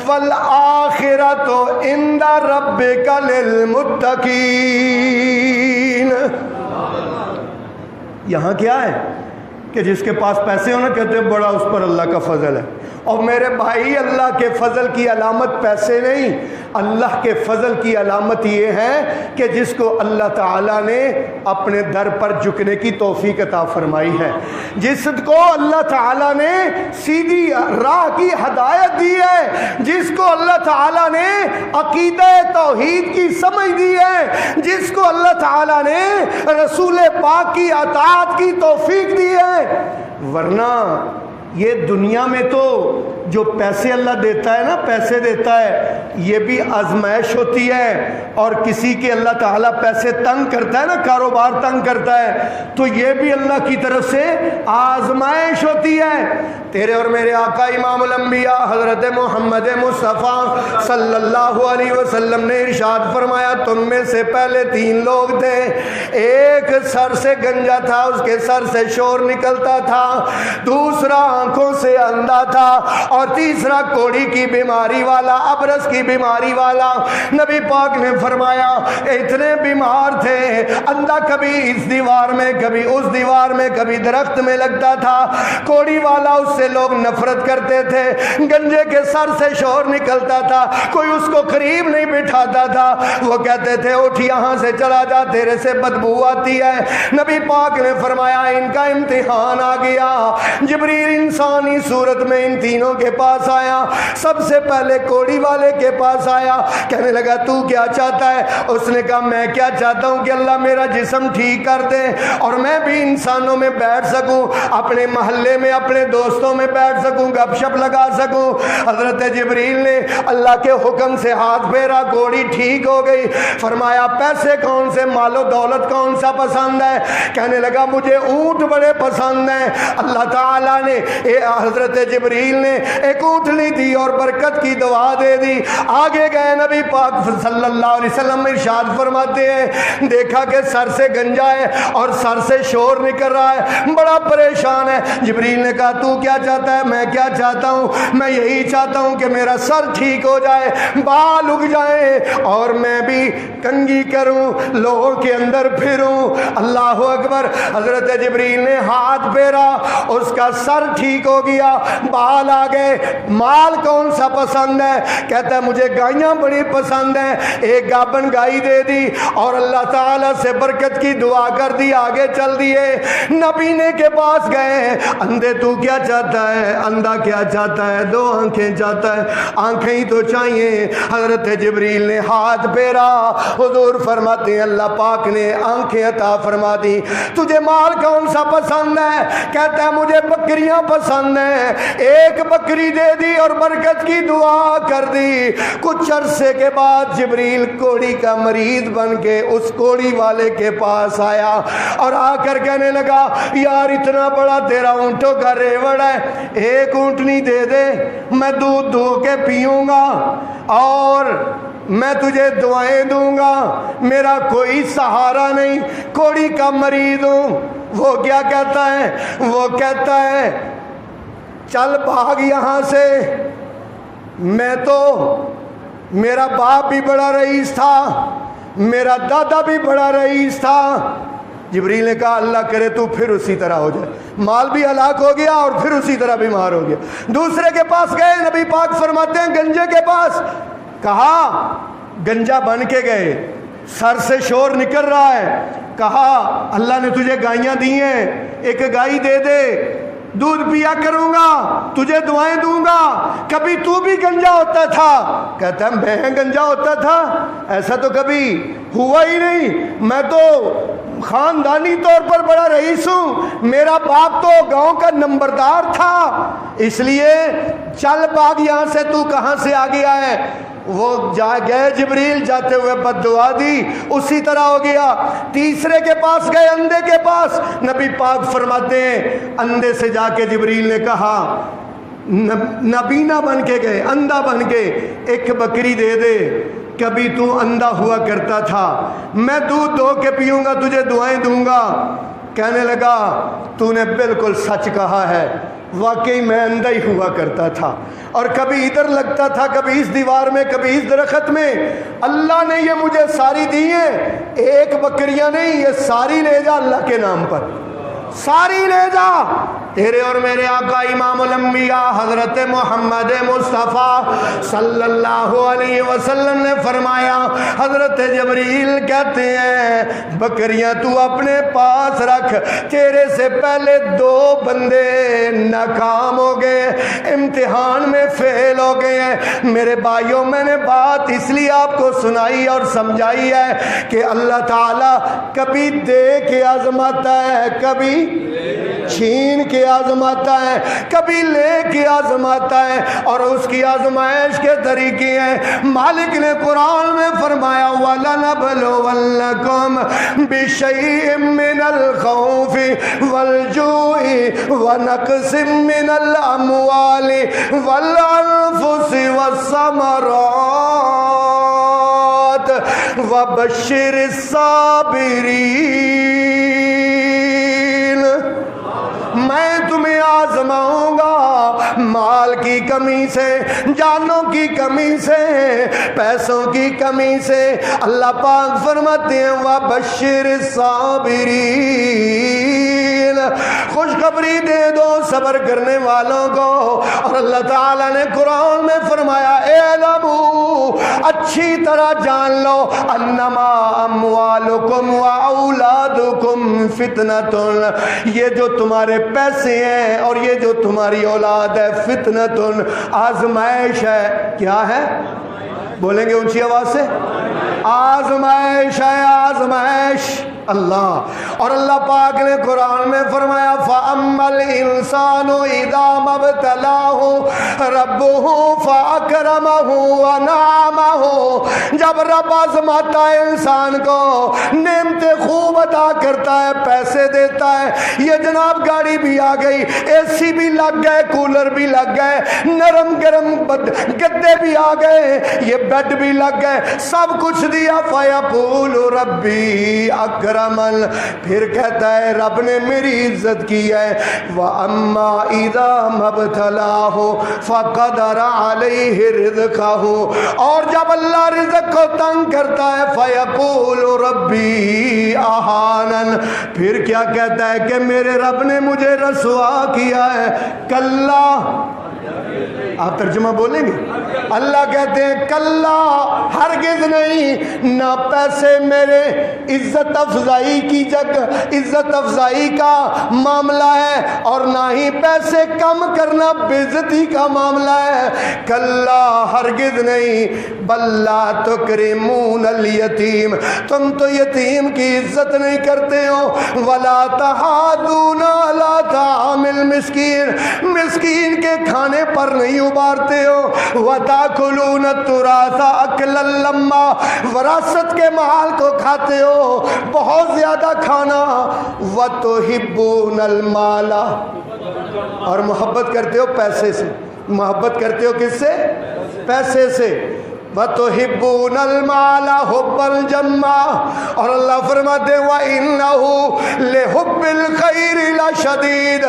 وَالْآخِرَةُ عِنْدَ رَبِّكَ لِلْمُتَّقِينَ۔ یہاں کیا ہے کہ جس کے پاس پیسے ہونا کہتے ہیں بڑا اس پر اللہ کا فضل ہے، اور میرے بھائی اللہ کے فضل کی علامت پیسے نہیں، اللہ کے فضل کی علامت یہ ہے کہ جس کو اللہ تعالیٰ نے اپنے در پر جھکنے کی توفیق عطا فرمائی ہے، جس کو اللہ تعالیٰ نے سیدھی راہ کی ہدایت دی ہے، جس کو اللہ تعالیٰ نے عقیدہ توحید کی سمجھ دی ہے، جس کو اللہ تعالیٰ نے رسول پاک کی اطاعت کی توفیق دی ہے۔ ورنہ یہ دنیا میں تو جو پیسے اللہ دیتا ہے نا، پیسے دیتا ہے، یہ بھی آزمائش ہوتی ہے، اور کسی کے اللہ تعالیٰ پیسے تنگ کرتا ہے نا، کاروبار تنگ کرتا ہے تو یہ بھی اللہ کی طرف سے آزمائش ہوتی ہے۔ تیرے اور میرے آقا امام الانبیاء حضرت محمد مصطفیٰ صلی اللہ علیہ وسلم نے ارشاد فرمایا تم میں سے پہلے 3 لوگ تھے، ایک سر سے گنجا تھا، اس کے سر سے شور نکلتا تھا، دوسرا آنکھوں سے اندھا تھا، اور تیسرا کوڑی کی بیماری والا، ابرس کی بیماری والا۔ نبی پاک نے فرمایا اتنے بیمار تھے، اندھا کبھی اس دیوار میں کبھی اس دیوار میں کبھی درخت میں لگتا تھا، کوڑی والا اس سے لوگ نفرت کرتے تھے، گنجے کے سر سے شور نکلتا تھا، کوئی اس کو قریب نہیں بٹھاتا تھا، وہ کہتے تھے اٹھ یہاں سے چلا جا، تیرے سے بدبو آتی ہے۔ نبی پاک نے فرمایا ان کا امتحان آ گیا، جبریل انسانی صورت میں ان تینوں کے پاس آیا، سب سے پہلے کوڑی والے کے پاس آیا، کہنے لگا تو کیا چاہتا ہے؟ اس نے کہا میں کیا چاہتا ہوں کہ اللہ میرا جسم ٹھیک کر دے اور میں بھی انسانوں میں بیٹھ سکوں، اپنے محلے میں اپنے دوستوں میں بیٹھ سکوں، گپ شپ لگا سکوں۔ حضرت جبریل نے اللہ کے حکم سے ہاتھ پھیرا، کوڑی ٹھیک ہو گئی۔ فرمایا پیسے کون سے، مال و دولت کون سا پسند ہے؟ کہنے لگا مجھے اونٹ بڑے پسند ہیں۔ اللہ تعالیٰ نے حضرت جبریل نے ایک اونٹنی دی اور برکت کی دعا دے دی۔ آگے گئے، نبی پاک صلی اللہ علیہ وسلم ارشاد فرماتے ہیں دیکھا کہ سر سے گنجا ہے اور سر سے شور نکل رہا ہے، بڑا پریشان ہے۔ جبریل نے کہا تو کیا چاہتا ہے؟ میں کیا چاہتا ہوں؟ میں یہی چاہتا ہوں کہ میرا سر ٹھیک ہو جائے، بال اگ جائے اور میں بھی کنگھی کروں، لوگوں کے اندر پھروں۔ اللہ اکبر۔ حضرت جبریل نے ہاتھ پھیرا، اس کا سر ٹھیک ہو گیا، بال آ گئے۔ مال کون سا پسند ہے؟ کہتا ہے مجھے گائیاں بڑی پسند ہیں۔ ایک گابن گائی دے دی اور اللہ تعالیٰ سے برکت کی دعا کر دی، آگے چل دیے۔ نبینے کے پاس گئے، اندھے تو کیا چاہتا ہے؟ اندھا کیا چاہتا ہے؟ 2 آنکھیں چاہتا ہے، آنکھیں ہی تو چاہیے۔ حضرت جبریل نے ہاتھ پھیرا، حضور فرماتے ہیں اللہ پاک نے آنکھیں عطا فرما دی۔ تجھے مال کون سا پسند ہے؟ کہتا ہے مجھے بکریاں پسند ہیں۔ ایک بکری دے دی اور برکت کی دعا کر دی۔ کچھ عرصے کے بعد جبریل کوڑی کا مریض بن کے اس کوڑی والے کے پاس آیا اور آ کر کہنے لگا یار اتنا بڑا تیرا اونٹوں کا ریوڑ ہے، ایک اونٹنی دے دے، میں دودھ دھو کے پیوں گا اور میں تجھے دعائیں دوں گا، میرا کوئی سہارا نہیں، کوڑی کا مریض ہوں۔ وہ کیا کہتا ہے؟ وہ کہتا ہے چل بھاگ یہاں سے، میں تو میرا باپ بھی بڑا رئیس تھا، میرا دادا بھی بڑا رئیس تھا۔ جبریل نے کہا اللہ کرے تو پھر اسی طرح ہو جائے، مال بھی ہلاک ہو گیا اور پھر اسی طرح بیمار ہو گیا۔ دوسرے کے پاس گئے، نبی پاک فرماتے ہیں گنجے کے پاس، کہا گنجا بن کے گئے، سر سے شور نکل رہا ہے. کہا اللہ نے تجھے گائیاں دی ہیں, ایک گائے دے دے, دودھ پیا کروں گا, تجھے دعائیں دوں گا. کبھی تو بھی گنجا ہوتا تھا؟ کہتا ہے میں گنجا ہوتا تھا؟ ایسا تو کبھی ہوا ہی نہیں. میں تو خاندانی طور پر بڑا رئیس ہوں, میرا باپ تو گاؤں کا نمبردار تھا, اس لیے چل بھاگ یہاں سے, تو کہاں سے آ گیا ہے؟ وہ جا گئے جبریل, جاتے ہوئے بد دعا دی, اسی طرح ہو گیا. تیسرے کے پاس گئے, اندھے کے پاس. نبی پاک فرماتے ہیں اندھے سے جا کے جبریل نے کہا, نبینا بن کے گئے, اندھا بن کے, ایک بکری دے دے. کبھی تو اندھا ہوا کرتا تھا, میں دودھ دھو کے پیوں گا, تجھے دعائیں دوں گا. کہنے لگا تو نے بالکل سچ کہا ہے, واقعی میں اندھا ہی ہوا کرتا تھا, اور کبھی ادھر لگتا تھا, کبھی اس دیوار میں, کبھی اس درخت میں. اللہ نے یہ مجھے ساری دی ہیں, ایک بکریاں نہیں, یہ ساری لے جا اللہ کے نام پر, ساری لے جا. تیرے اور میرے آقا امام الانبیاء حضرت محمد مصطفیٰ صلی اللہ علیہ وسلم نے فرمایا, حضرت جبریل کہتے ہیں بکریاں تو اپنے پاس رکھ, تیرے سے پہلے 2 بندے ناکام ہو گئے, امتحان میں فیل ہو گئے ہیں. میرے بھائیوں, میں نے بات اس لیے آپ کو سنائی اور سمجھائی ہے کہ اللہ تعالیٰ کبھی دے کے آزماتا ہے, کبھی چھین کے آزماتا ہے, کبھی لے کے آزماتا ہے, اور اس کی آزمائش کے طریقے ہیں. مالک نے قرآن میں فرمایا وَلَنَبْلُوَنَّكُمْ بِشَيْءٍ مِّنَ الْخَوْفِ وَالْجُوعِ وَنَقْصٍ مِّنَ الْأَمْوَالِ وَالْأَنفُسِ وَالثَّمَرَاتِ وَبَشِّرِ الصَّابِرِينَ. میں تمہیں آزماؤں گا مال کی کمی سے, جانوں کی کمی سے, پیسوں کی کمی سے. اللہ پاک فرماتے ہیں وَبَشِّرِ الصَّابِرِينَ, خوشخبری دے دو صبر کرنے والوں کو. اور اللہ تعالیٰ نے قرآن میں فرمایا اعلموا, اچھی طرح جان لو, انما اموالکم واولادکم فتنۃ, یہ جو تمہارے پیسے ہیں اور یہ جو تمہاری اولاد ہے, فتنۃ, آزمائش ہے. کیا ہے؟ بولیں گے اونچی آواز سے, آزمائش ہے, آزمائش. اللہ اور اللہ پاک نے قرآن میں فرمایا فَأَمَّا الْإِنسَانُ إِذَا مَا ابْتَلَاهُ رَبُّهُ فَأَكْرَمَهُ وَنَعَمَهُ. جب رب آزماتا ہے انسان کو, نعمتیں خوب عطا کرتا ہے, پیسے دیتا ہے. یہ جناب گاڑی بھی آ گئی, اے سی بھی لگ گئے, کولر بھی لگ گئے, نرم گرم گدے بھی آ گئے, یہ بیڈ بھی لگ گئے, سب کچھ دیا. فَيَقُولُ رَبِّي أَكْرَمَنِ, پھر کہتا ہے رب نے میری عزت کی ہے. وَأَمَّا إِذَا مَا ابْتَلَاهُ فَقَدَرَ عَلَيْهِ رِزْقَهُ, اور جب اللہ رزق کو تنگ کرتا ہے فَيَقُولُ رَبِّي أَهَانَنِ, پھر کیا کہتا ہے کہ میرے رب نے مجھے رسوا کیا ہے. کلا, آپ ترجمہ بولیں گے؟ اللہ کہتے ہیں کلا, ہرگز نہیں, نہ پیسے میرے عزت افزائی کی عزت افزائی کا معاملہ ہے, اور نہ ہی پیسے کم کرنا بے عزتی کا معاملہ ہے. کلا, ہرگز نہیں. بل لا تکرمون الیتیم, تم تو یتیم کی عزت نہیں کرتے ہو. ولا تحاضون علی طعام المسکین, مسکین کے کھانے پر نہیں ابارتے ہو. وَتَأْكُلُونَ التُّرَاثَ أَكْلًا لَمًّا, وراثت کے مال کو کھاتے ہو, بہت زیادہ کھانا. وَتُحِبُّونَ الْمَالَ, اور محبت کرتے ہو پیسے سے. محبت کرتے ہو کس سے؟ پیسے سے. وَتُحِبُّونَ الْمَالَ حُبًّا جَمًّا, اور اللہ فرماتے ہیں وَإِنَّهُ لِحُبِّ الْخَيْرِ لَشَدِيدٌ,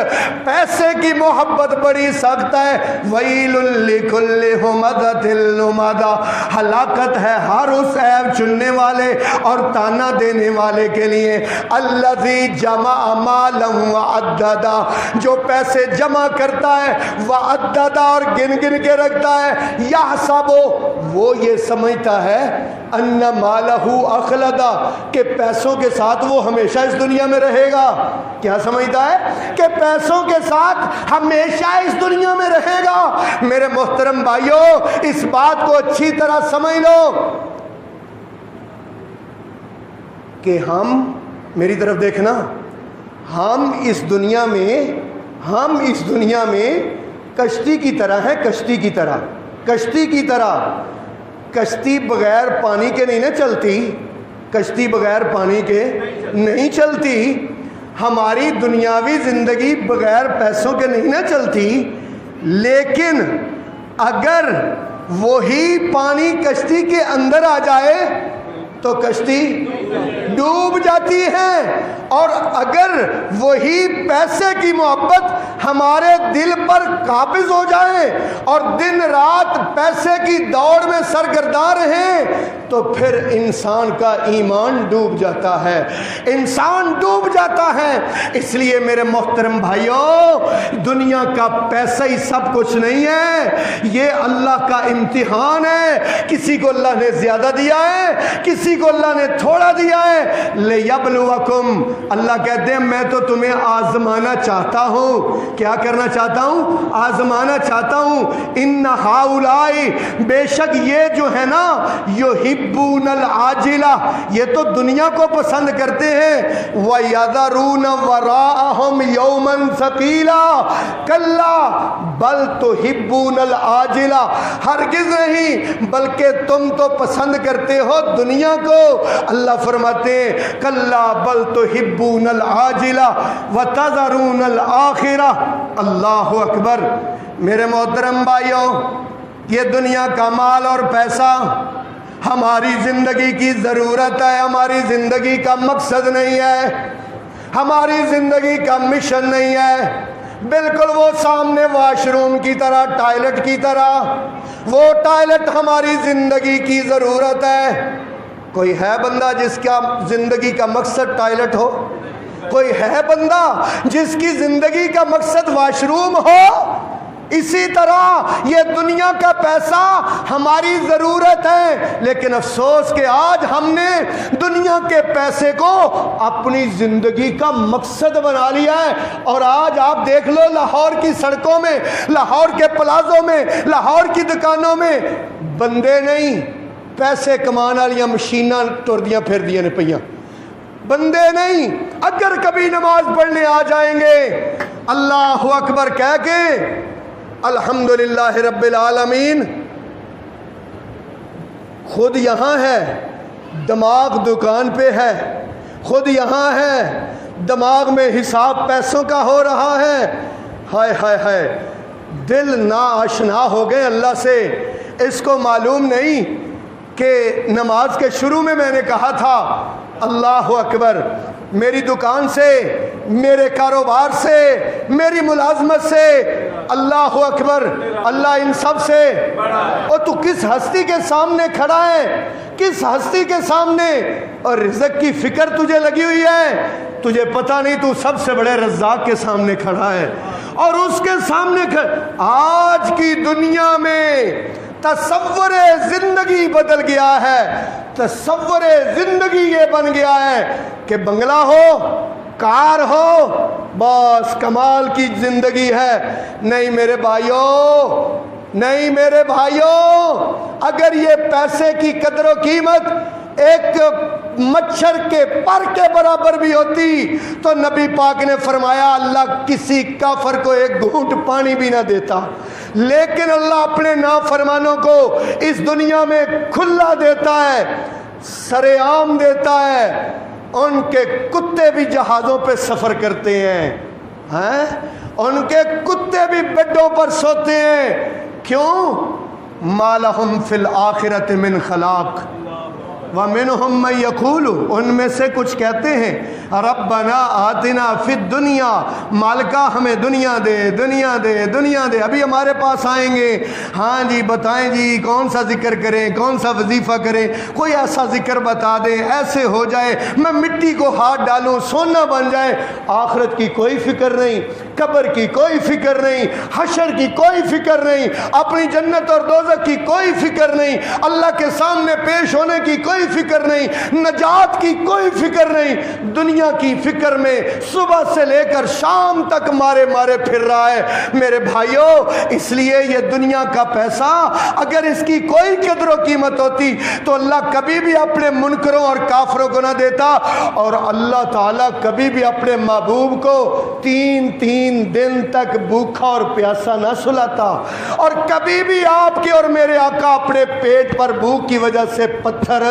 پیسے کی محبت بڑی سخت ہے. وَيْلٌ لِكُلِّ هُمَزَةٍ لُمَزَةٍ, ہلاکت ہے ہر اس عیب چننے والے اور تانا دینے والے کے لیے. الَّذِي جَمَعَ مَالًا وَعَدَّدَ, جو پیسے جمع کرتا ہے, وَعَدَّدَ, اور گن گن کے رکھتا ہے. يَحْسَبُ, وہ یہ سمجھتا ہے ان مالہ اخلدا کہ پیسوں کے ساتھ وہ ہمیشہ اس دنیا میں رہے گا. کیا سمجھتا ہے؟ کہ پیسوں کے ساتھ ہمیشہ اس دنیا میں رہے گا. میرے محترم بھائیوں اس بات کو اچھی طرح سمجھ لو کہ ہم، میری طرف دیکھنا، ہم اس دنیا میں کشتی کی طرح ہیں. کشتی بغیر پانی کے نہیں نہ چلتی. کشتی بغیر پانی کے نہیں چلتی. ہماری دنیاوی زندگی بغیر پیسوں کے نہیں نہ چلتی. لیکن اگر وہی پانی کشتی کے اندر آ جائے تو کشتی ڈوب جاتی ہے. اور اگر وہی پیسے کی محبت ہمارے دل پر قابض ہو جائے اور دن رات پیسے کی دوڑ میں سرگرداں رہیں تو پھر انسان کا ایمان ڈوب جاتا ہے. اس لیے میرے محترم بھائیوں دنیا کا پیسہ ہی سب کچھ نہیں ہے. یہ اللہ کا امتحان ہے. کسی کو اللہ نے زیادہ دیا ہے, کسی کو اللہ نے تھوڑا دیا ہے. لیبلوکم, اللہ کہتے ہیں میں تو تمہیں آزمانا چاہتا ہوں. کیا کرنا چاہتا ہوں؟ آزمانا چاہتا ہوں. ان ہاؤلائی, بے شک یہ جو ہے نا, یحبون العاجلہ, یہ تو دنیا کو پسند کرتے ہیں. وَيَذَرُونَ وَرَاءَهُمْ يَوْمًا ثَقِيلًا كَلَّا بَلْ تُحِبُّونَ الْعَاجِلَةَ, ہرگز نہیں بلکہ تم تو پسند کرتے ہو دنیا کو. اللہ فرماتے ہیں کلا بل تحبون العاجلہ وتذرون الآخرہ. اللہ اکبر. میرے محترم بھائیوں, یہ دنیا کا مال اور پیسہ ہماری زندگی کی ضرورت ہے, ہماری زندگی کا مقصد نہیں ہے, ہماری زندگی کا مشن نہیں ہے. بالکل وہ سامنے واش روم کی طرح, ٹوائلٹ کی طرح, وہ ٹوائلٹ ہماری زندگی کی ضرورت ہے. کوئی ہے بندہ جس کا زندگی کا مقصد ٹوائلٹ ہو؟ کوئی ہے بندہ جس کی زندگی کا مقصد واش روم ہو؟ اسی طرح یہ دنیا کا پیسہ ہماری ضرورت ہے, لیکن افسوس کہ آج ہم نے دنیا کے پیسے کو اپنی زندگی کا مقصد بنا لیا ہے. اور آج آپ دیکھ لو لاہور کی سڑکوں میں, لاہور کے پلازوں میں, لاہور کی دکانوں میں بندے نہیں, پیسے کمان والیاں مشیناں ٹردیاں پھر دیا نے پہیاں, بندے نہیں. اگر کبھی نماز پڑھنے آ جائیں گے اللہ اکبر کہہ کے الحمدللہ رب العالمین, خود یہاں ہے, دماغ دکان پہ ہے, خود یہاں ہے, دماغ میں حساب پیسوں کا ہو رہا ہے. ہائے ہائے ہائے, دل نا آشنا ہو گئے اللہ سے. اس کو معلوم نہیں کہ نماز کے شروع میں نے کہا تھا اللہ اکبر, میری دکان سے, میرے کاروبار سے, میری ملازمت سے, اللہ اکبر, اللہ ان سب سے. اور تو کس ہستی کے سامنے کھڑا ہے, کس ہستی کے سامنے, اور رزق کی فکر تجھے لگی ہوئی ہے, تجھے پتہ نہیں تو سب سے بڑے رزاق کے سامنے کھڑا ہے. اور اس کے سامنے آج کی دنیا میں تصور زندگی بدل گیا ہے. تصور زندگی یہ بن گیا ہے کہ بنگلہ ہو, کار ہو, بس کمال کی زندگی ہے. نہیں میرے بھائیوں, نہیں میرے بھائیوں, اگر یہ پیسے کی قدر و قیمت ایک مچھر کے پر کے برابر بھی ہوتی تو نبی پاک نے فرمایا اللہ کسی کافر کو ایک گھونٹ پانی بھی نہ دیتا. لیکن اللہ اپنے نافرمانوں کو اس دنیا میں کھلا دیتا ہے, سرے عام دیتا ہے. ان کے کتے بھی جہازوں پہ سفر کرتے ہیں, ان کے کتے بھی بیڈوں پر سوتے ہیں. کیوں؟ ما لہم فی الآخرۃ من خلاق, وَمِنْهُمْ مَن يَقُولُ ان میں سے کچھ کہتے ہیں رَبَّنَا آتِنَا فِي الدُّنْيَا مالکا ہمیں دنیا دے دنیا دے دنیا دے. ابھی ہمارے پاس آئیں گے, ہاں جی بتائیں جی کون سا ذکر کریں, کون سا وظیفہ کریں, کوئی ایسا ذکر بتا دیں ایسے ہو جائے میں مٹی کو ہاتھ ڈالوں سونا بن جائے. آخرت کی کوئی فکر نہیں, قبر کی کوئی فکر نہیں, حشر کی کوئی فکر نہیں, اپنی جنت اور دوزخ کی کوئی فکر نہیں, اللہ کے سامنے پیش ہونے کی کوئی فکر نہیں, نجات کی کوئی فکر نہیں. دنیا کی فکر میں صبح سے لے کر شام تک مارے مارے پھر رہا ہے. میرے بھائیوں, اس لیے یہ دنیا کا پیسہ اگر اس کی کوئی قدر و قیمت ہوتی تو اللہ کبھی بھی اپنے منکروں اور کافروں کو نہ دیتا, اور اللہ تعالیٰ کبھی بھی اپنے محبوب کو 3 دن تک بھوکا اور پیاسا نہ سلاتا, اور کبھی بھی آپ کے اور میرے آقا اپنے پیٹ پر بھوک کی وجہ سے پتھر.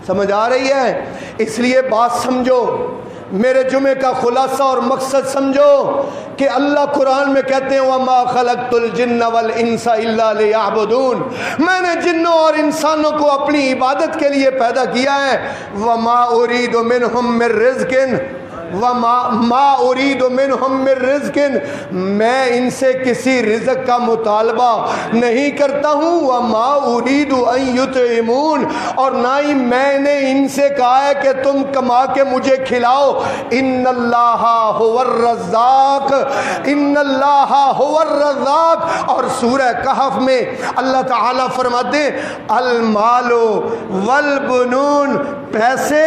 سمجھ آ رہی ہے؟ اس لیے بات سمجھو, میرے جمعے کا خلاصہ اور مقصد سمجھو کہ اللہ قرآن میں کہتے ہیں وَمَا خَلَقْتُ الْجِنَّ وَالْإِنسَ إِلَّا لِيَعْبُدُونَ میں نے جنوں اور انسانوں کو اپنی عبادت کے لیے پیدا کیا ہے. وَمَا أُرِيدُ مِنْهُمْ مِنْ رِزْقٍ وَمَا أُرِيدُ مِنْهُمْ مِنْ رِزْقٍ میں ان سے کسی رزق کا مطالبہ نہیں کرتا ہوں. وَمَا أُرِيدُ أَن يُطْعِمُونَ اور نہ ہی میں نے ان سے کہا ہے کہ تم کما کے مجھے کھلاؤ. إِنَّ اللَّهَ هُوَ الرَّزَّاقُ إِنَّ اللَّهَ هُوَ الرَّزَّاقُ اور سورہ کہف میں اللہ تعالیٰ فرماتے ہیں المال والبنون پیسے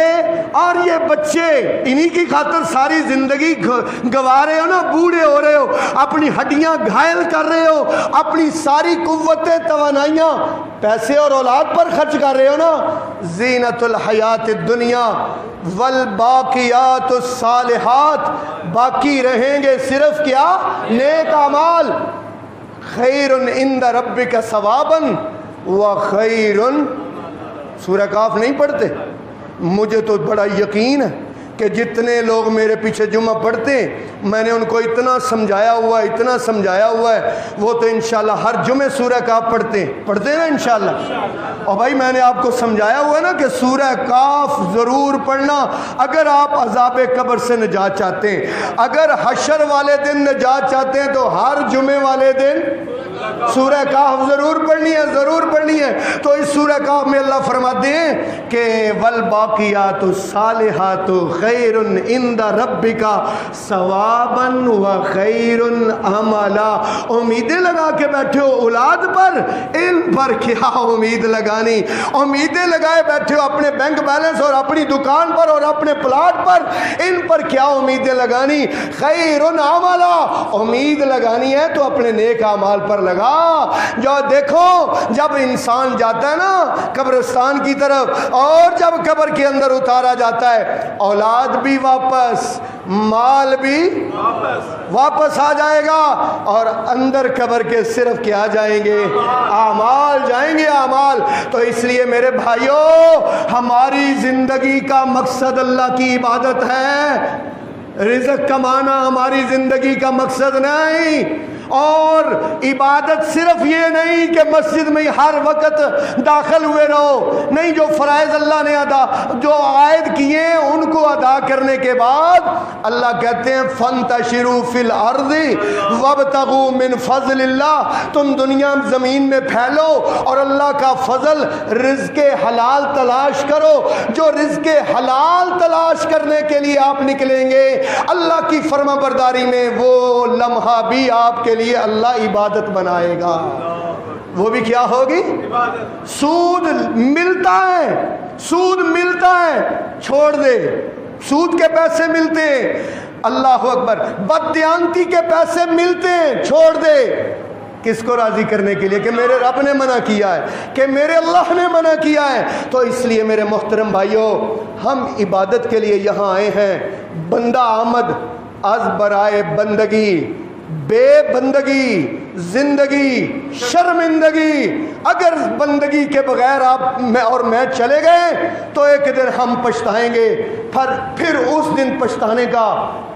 اور یہ بچے انہی کی خاطر ساری زندگی گوا رہے ہو نا, بوڑھے ہو رہے ہو, اپنی ہڈیاں گھائل کر رہے ہو, اپنی ساری قوتیں توانائیاں پیسے اور اولاد پر خرچ کر رہے ہو نا. زینت الحیات الدنیا والباقیات الصالحات باقی رہیں گے صرف کیا نیک اعمال. خیر عند ربک ثوابا وخیر سورہ کاف نہیں پڑھتے؟ مجھے تو بڑا یقین ہے کہ جتنے لوگ میرے پیچھے جمعہ پڑھتے ہیں میں نے ان کو اتنا سمجھایا ہوا ہے, وہ تو انشاءاللہ ہر جمعے سورہ کاف پڑھتے ہیں نا انشاءاللہ. اور بھائی میں نے آپ کو سمجھایا ہوا ہے نا کہ سورہ کاف ضرور پڑھنا اگر آپ عذاب قبر سے نجات چاہتے ہیں, اگر حشر والے دن نجات چاہتے ہیں تو ہر جمعے والے دن سورہ کاف ضرور پڑھنی ہے. تو اس سورہ کاف میں اللہ فرماتے ہیں کہ والباقیات الصالحات خیر عند ربک ثوابا وخیر عملا. امیدیں لگا کے بیٹھے ہو اولاد پر, ان پر کیا امید لگانی, امیدیں لگائے بیٹھے ہو اپنے بینک بیلنس اور اپنی دکان پر اور اپنے پلاٹ پر, ان پر کیا امیدیں لگانی. خیر عملا امید لگانی ہے تو اپنے نیک اعمال پر لگا. جو دیکھو جب انسان جاتا ہے نا قبرستان کی طرف اور جب قبر کے اندر اتارا جاتا ہے, اولاد بھی واپس, مال بھی واپس آ جائے گا, اور اندر قبر کے صرف کیا جائیں گے اعمال جائیں گے, اعمال. تو اس لیے میرے بھائیوں ہماری زندگی کا مقصد اللہ کی عبادت ہے, رزق کمانا ہماری زندگی کا مقصد نہیں. اور عبادت صرف یہ نہیں کہ مسجد میں ہر وقت داخل ہوئے رہو, نہیں, جو فرائض اللہ نے جو عائد کیے ہیں ان کو ادا کرنے کے بعد اللہ کہتے ہیں فانتشروا فی الارض وابتغوا من فضل اللہ, تم دنیا زمین میں پھیلو اور اللہ کا فضل رزق حلال تلاش کرو. جو رزق حلال تلاش کرنے کے لیے آپ نکلیں گے اللہ کی فرما برداری میں, وہ لمحہ بھی آپ کے لیے اللہ عبادت بنائے گا. وہ بھی کیا ہوگی؟ سود ملتا ہے چھوڑ دے, سود کے پیسے ملتے ہیں, اللہ اکبر, بددیانتی کے پیسے ملتے ہیں چھوڑ دے. کس کو راضی کرنے کے لیے کہ میرے رب نے منع کیا ہے, کہ میرے اللہ نے منع کیا ہے. تو اس لیے میرے محترم بھائیوں ہم عبادت کے لیے یہاں آئے ہیں. بندہ آمد از برائے بندگی, بے بندگی زندگی شرمندگی. اگر بندگی کے بغیر آپ میں چلے گئے تو ایک دن ہم پچھتائیں گے, پھر اس دن پچھتانے کا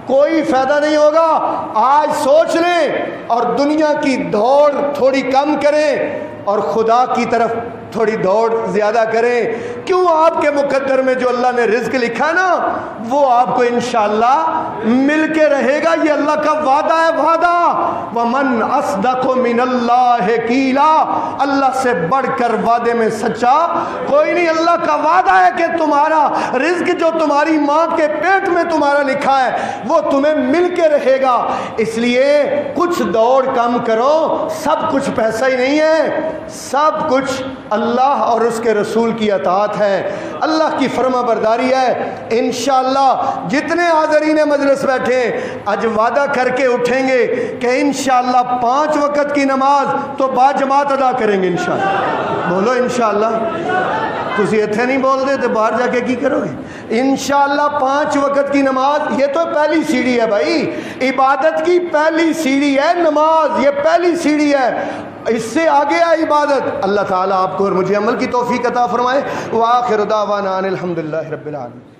کوئی فائدہ نہیں ہوگا. آج سوچ لیں اور دنیا کی دوڑ تھوڑی کم کریں اور خدا کی طرف تھوڑی دوڑ زیادہ کریں. کیوں؟ آپ کے مقدر میں جو اللہ نے رزق لکھا نا وہ آپ کو انشاءاللہ مل کے رہے گا. یہ اللہ کا وعدہ ہے، وعدہ. وَمَنْ أَصْدَقُ مِنَ اللَّهِ قِيلًا، اللہ سے بڑھ کر وعدے میں سچا کوئی نہیں. اللہ کا وعدہ ہے کہ تمہارا رزق جو تمہاری ماں کے پیٹ میں تمہارا لکھا ہے وہ تمہیں مل کے رہے گا. اس لیے کچھ دوڑ کم کرو. سب کچھ پیسہ ہی نہیں ہے، سب کچھ اللہ اور اس کے رسول کی اطاعت ہے، اللہ کی فرما برداری ہے. انشاءاللہ جتنے حاضرین مجلس بیٹھے آج وعدہ کر کے اٹھیں گے کہ انشاءاللہ 5 وقت کی نماز تو با جماعت ادا کریں گے انشاءاللہ. بولو انشاءاللہ. تسی اتھے نہیں بول دے تو باہر جا کے کی کرو گے؟ انشاءاللہ 5 وقت کی نماز. یہ تو پہلی سیڑھی ہے بھائی، عبادت کی پہلی سیڑھی ہے نماز، یہ پہلی سیڑھی ہے. اس سے آگے ہے عبادت. اللہ تعالیٰ آپ کو اور مجھے عمل کی توفیق عطا فرمائے. وآخر دعوانا ان الحمدللہ رب العالمین.